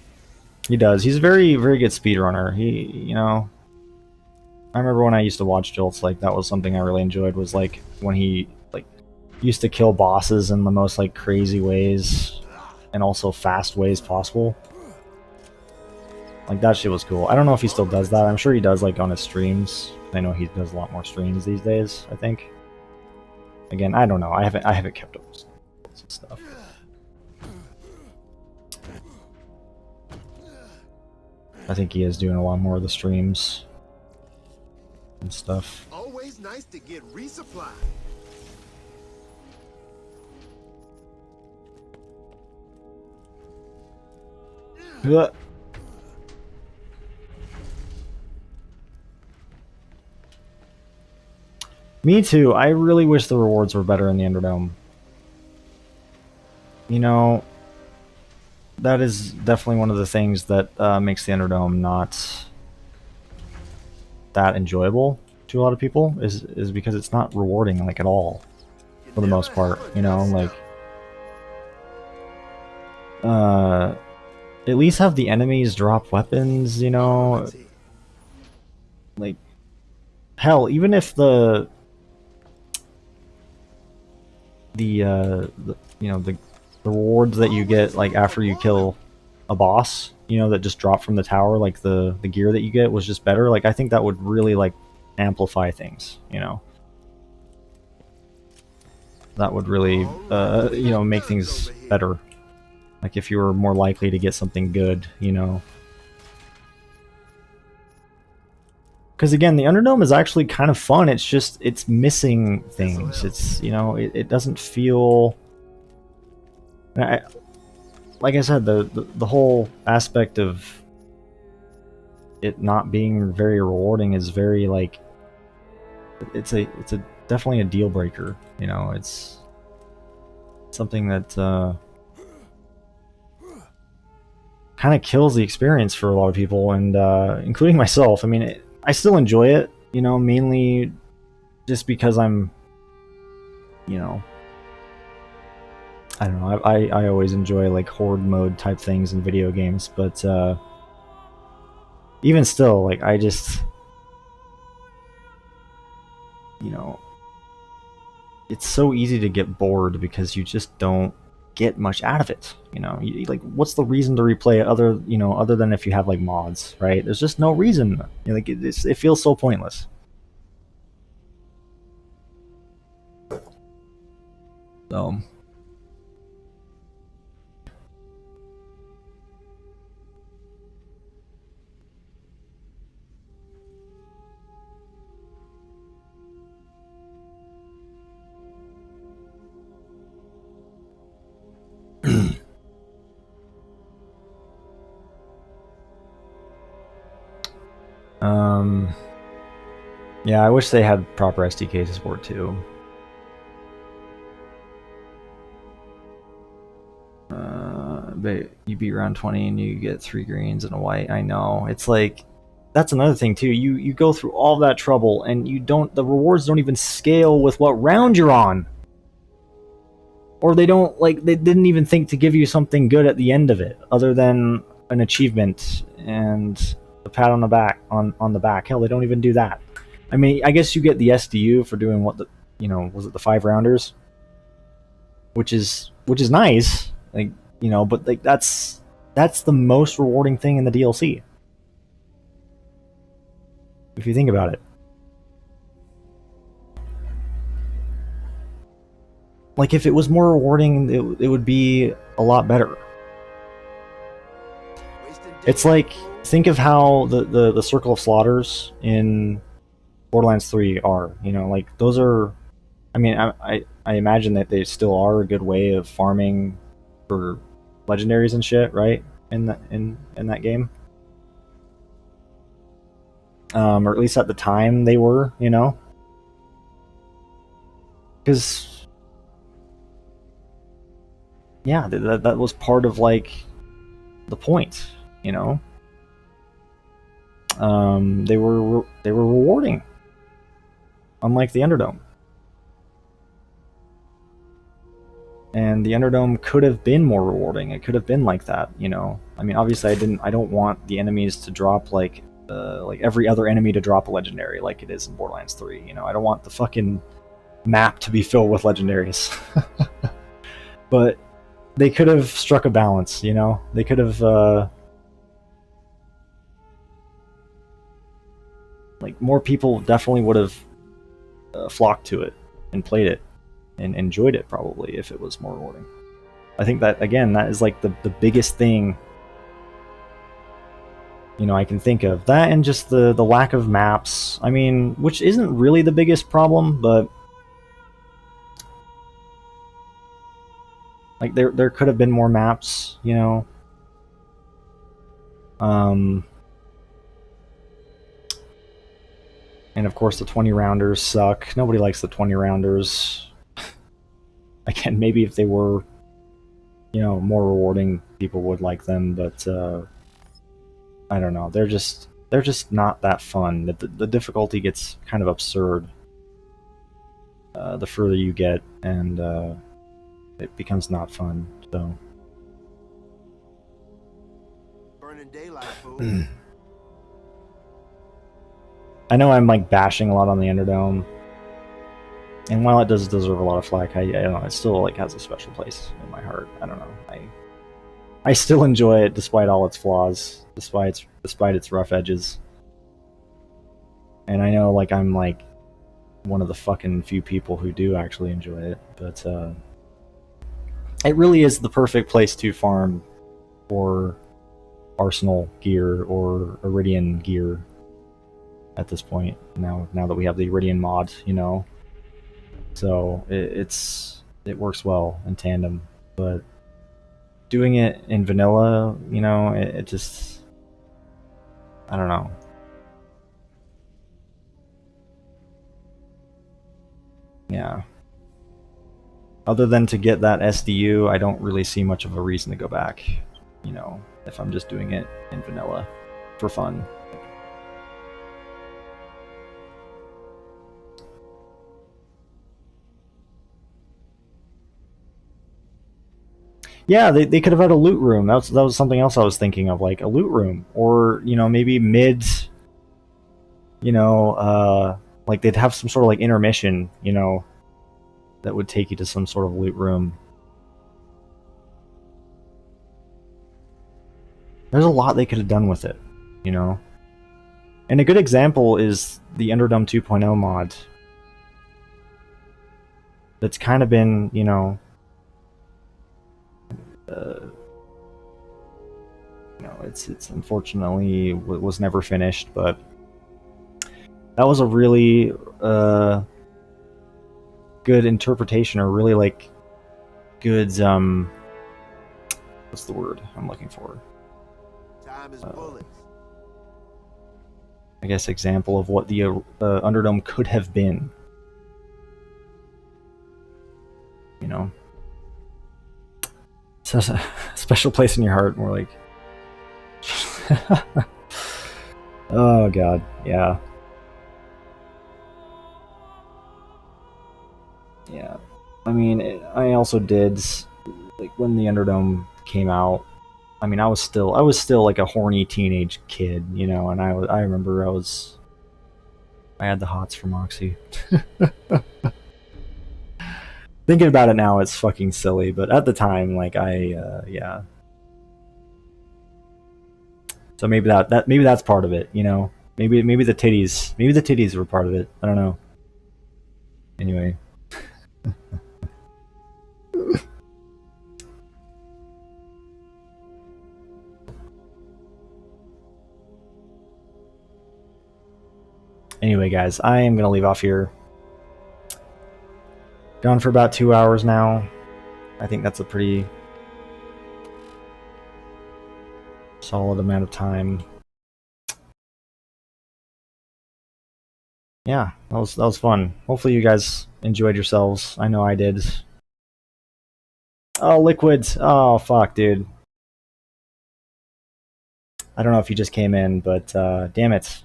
He does. He's a very good speedrunner. He, you know, I remember when I used to watch Jolts, like that was something I really enjoyed. Was like when he like used to kill bosses in the most like crazy ways and also fast ways possible. Like that shit was cool. I don't know if he still does that. I'm sure he does like on his streams. I know he does a lot more streams these days, I think. Again, I don't know. I haven't kept up with stuff. I think he is doing a lot more of the streams and stuff. Always nice to get resupply. Ugh. Me too. I really wish the rewards were better in the Underdome. You know, that is definitely one of the things that makes the Underdome not that enjoyable to a lot of people, is because it's not rewarding like at all for the most part. You know, like at least have the enemies drop weapons. You know, like hell, even if the you know the rewards that you get like after you kill a boss, you know, that just drop from the tower, like the gear that you get was just better. Like I think that would really like amplify things, you know. That would really you know, make things better. Like if you were more likely to get something good, you know. Because again, the Underdome is actually kind of fun. It's just, it's missing things. It's, you know, it doesn't feel... like I said, the whole aspect of it not being very rewarding is very, like... It's definitely a deal breaker, you know. It's something that kind of kills the experience for a lot of people, and including myself. I mean, I still enjoy it, you know, mainly just because I'm, you know, I don't know, I always enjoy like horde mode type things in video games, but even still, like I just, you know, it's so easy to get bored because you just don't get much out of it, you know. Like, what's the reason to replay it other, you know, other than if you have like mods, right? There's just no reason. You know, like it feels so pointless. So yeah, I wish they had proper SDK support too. But you beat round 20 and you get 3 greens and a white. I know. It's like, that's another thing too. You go through all that trouble and you don't, the rewards don't even scale with what round you're on. Or they don't, like, they didn't even think to give you something good at the end of it other than an achievement and a pat on the back, on the back. Hell, they don't even do that. I mean, I guess you get the SDU for doing what the, you know, was it the 5 rounders? Which is nice. Like, you know, but like that's the most rewarding thing in the DLC. If you think about it. Like, if it was more rewarding, it would be a lot better. It's like, think of how the Circle of Slaughters in Borderlands 3 are, you know, like those are, I mean, I imagine that they still are a good way of farming for legendaries and shit, right? In that game. Or at least at the time they were, you know? Because yeah, that was part of like the point, you know. They were rewarding, unlike the Underdome. And the Underdome could have been more rewarding. It could have been like that, you know. I mean, obviously, I don't want the enemies to drop like every other enemy to drop a legendary like it is in Borderlands 3. You know, I don't want the fucking map to be filled with legendaries. But they could have struck a balance, you know. They could have like more people definitely would have flocked to it and played it and enjoyed it probably if it was more rewarding. I think that, again, that is like the biggest thing, you know, I can think of. That and just the lack of maps. I mean, which isn't really the biggest problem, but like there could have been more maps, you know. And of course the 20 rounders suck. Nobody likes the 20 rounders. Again, maybe if they were, you know, more rewarding, people would like them, but I don't know. They're just not that fun. The difficulty gets kind of absurd the further you get, and it becomes not fun. So Burning daylight, fool. I know I'm like bashing a lot on the Underdome, and while it does deserve a lot of flack, I don't know, it still like has a special place in my heart. I don't know. I still enjoy it despite all its flaws, despite its rough edges. And I know like I'm like one of the fucking few people who do actually enjoy it, but it really is the perfect place to farm for Arsenal gear or Iridian gear at this point. Now that we have the Iridian mod, you know, so it works well in tandem. But doing it in vanilla, you know, it just, I don't know. Yeah. Other than to get that SDU, I don't really see much of a reason to go back, you know, if I'm just doing it in vanilla for fun. Yeah, they could have had a loot room. That was something else I was thinking of, like a loot room, or you know, maybe mid, you know, like they'd have some sort of like intermission, you know, that would take you to some sort of loot room. There's a lot they could have done with it, you know. And a good example is the Underdome 2.0 mod. That's kind of been, you know, it's unfortunately was never finished, but that was a really good interpretation, or really like good what's the word I'm looking for? Time is bullets. I guess example of what the Underdome could have been. You know, so it's a special place in your heart. More like, oh god, yeah, yeah. I mean, I also did like when the Underdome came out. I mean, I was still like a horny teenage kid, you know, and I remember I had the hots for Moxie. Thinking about it now, it's fucking silly, but at the time, like yeah. So maybe maybe that's part of it, you know. Maybe the titties were part of it. I don't know. Anyway. Anyway, guys, I am gonna leave off here. Gone for about 2 hours now. I think that's a pretty solid amount of time. Yeah, that was fun. Hopefully you guys enjoyed yourselves. I know I did. Oh, liquids. Oh, fuck, dude. I don't know if you just came in, but damn it.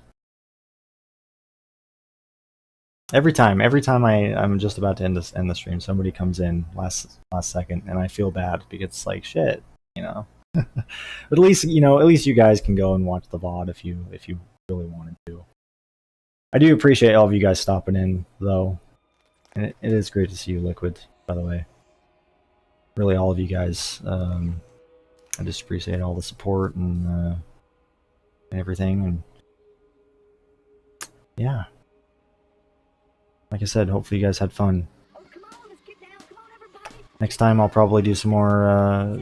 Every time I'm just about to end the stream, somebody comes in last second, and I feel bad because it's like shit, you know. But at least you guys can go and watch the VOD if you really wanted to. I do appreciate all of you guys stopping in, though, and it is great to see you, Liquid. By the way, really, all of you guys. I just appreciate all the support and everything, and yeah. Like I said, hopefully you guys had fun. Next time I'll probably do some more of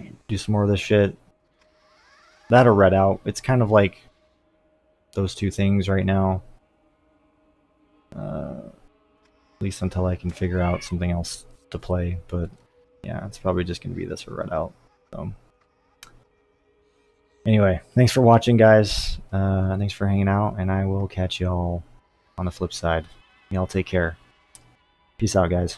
this shit. That or Redout. It's kind of like those two things right now. At least until I can figure out something else to play. But yeah, it's probably just gonna be this or Redout. So anyway, thanks for watching, guys. Thanks for hanging out, and I will catch y'all on the flip side. Y'all take care. Peace out, guys.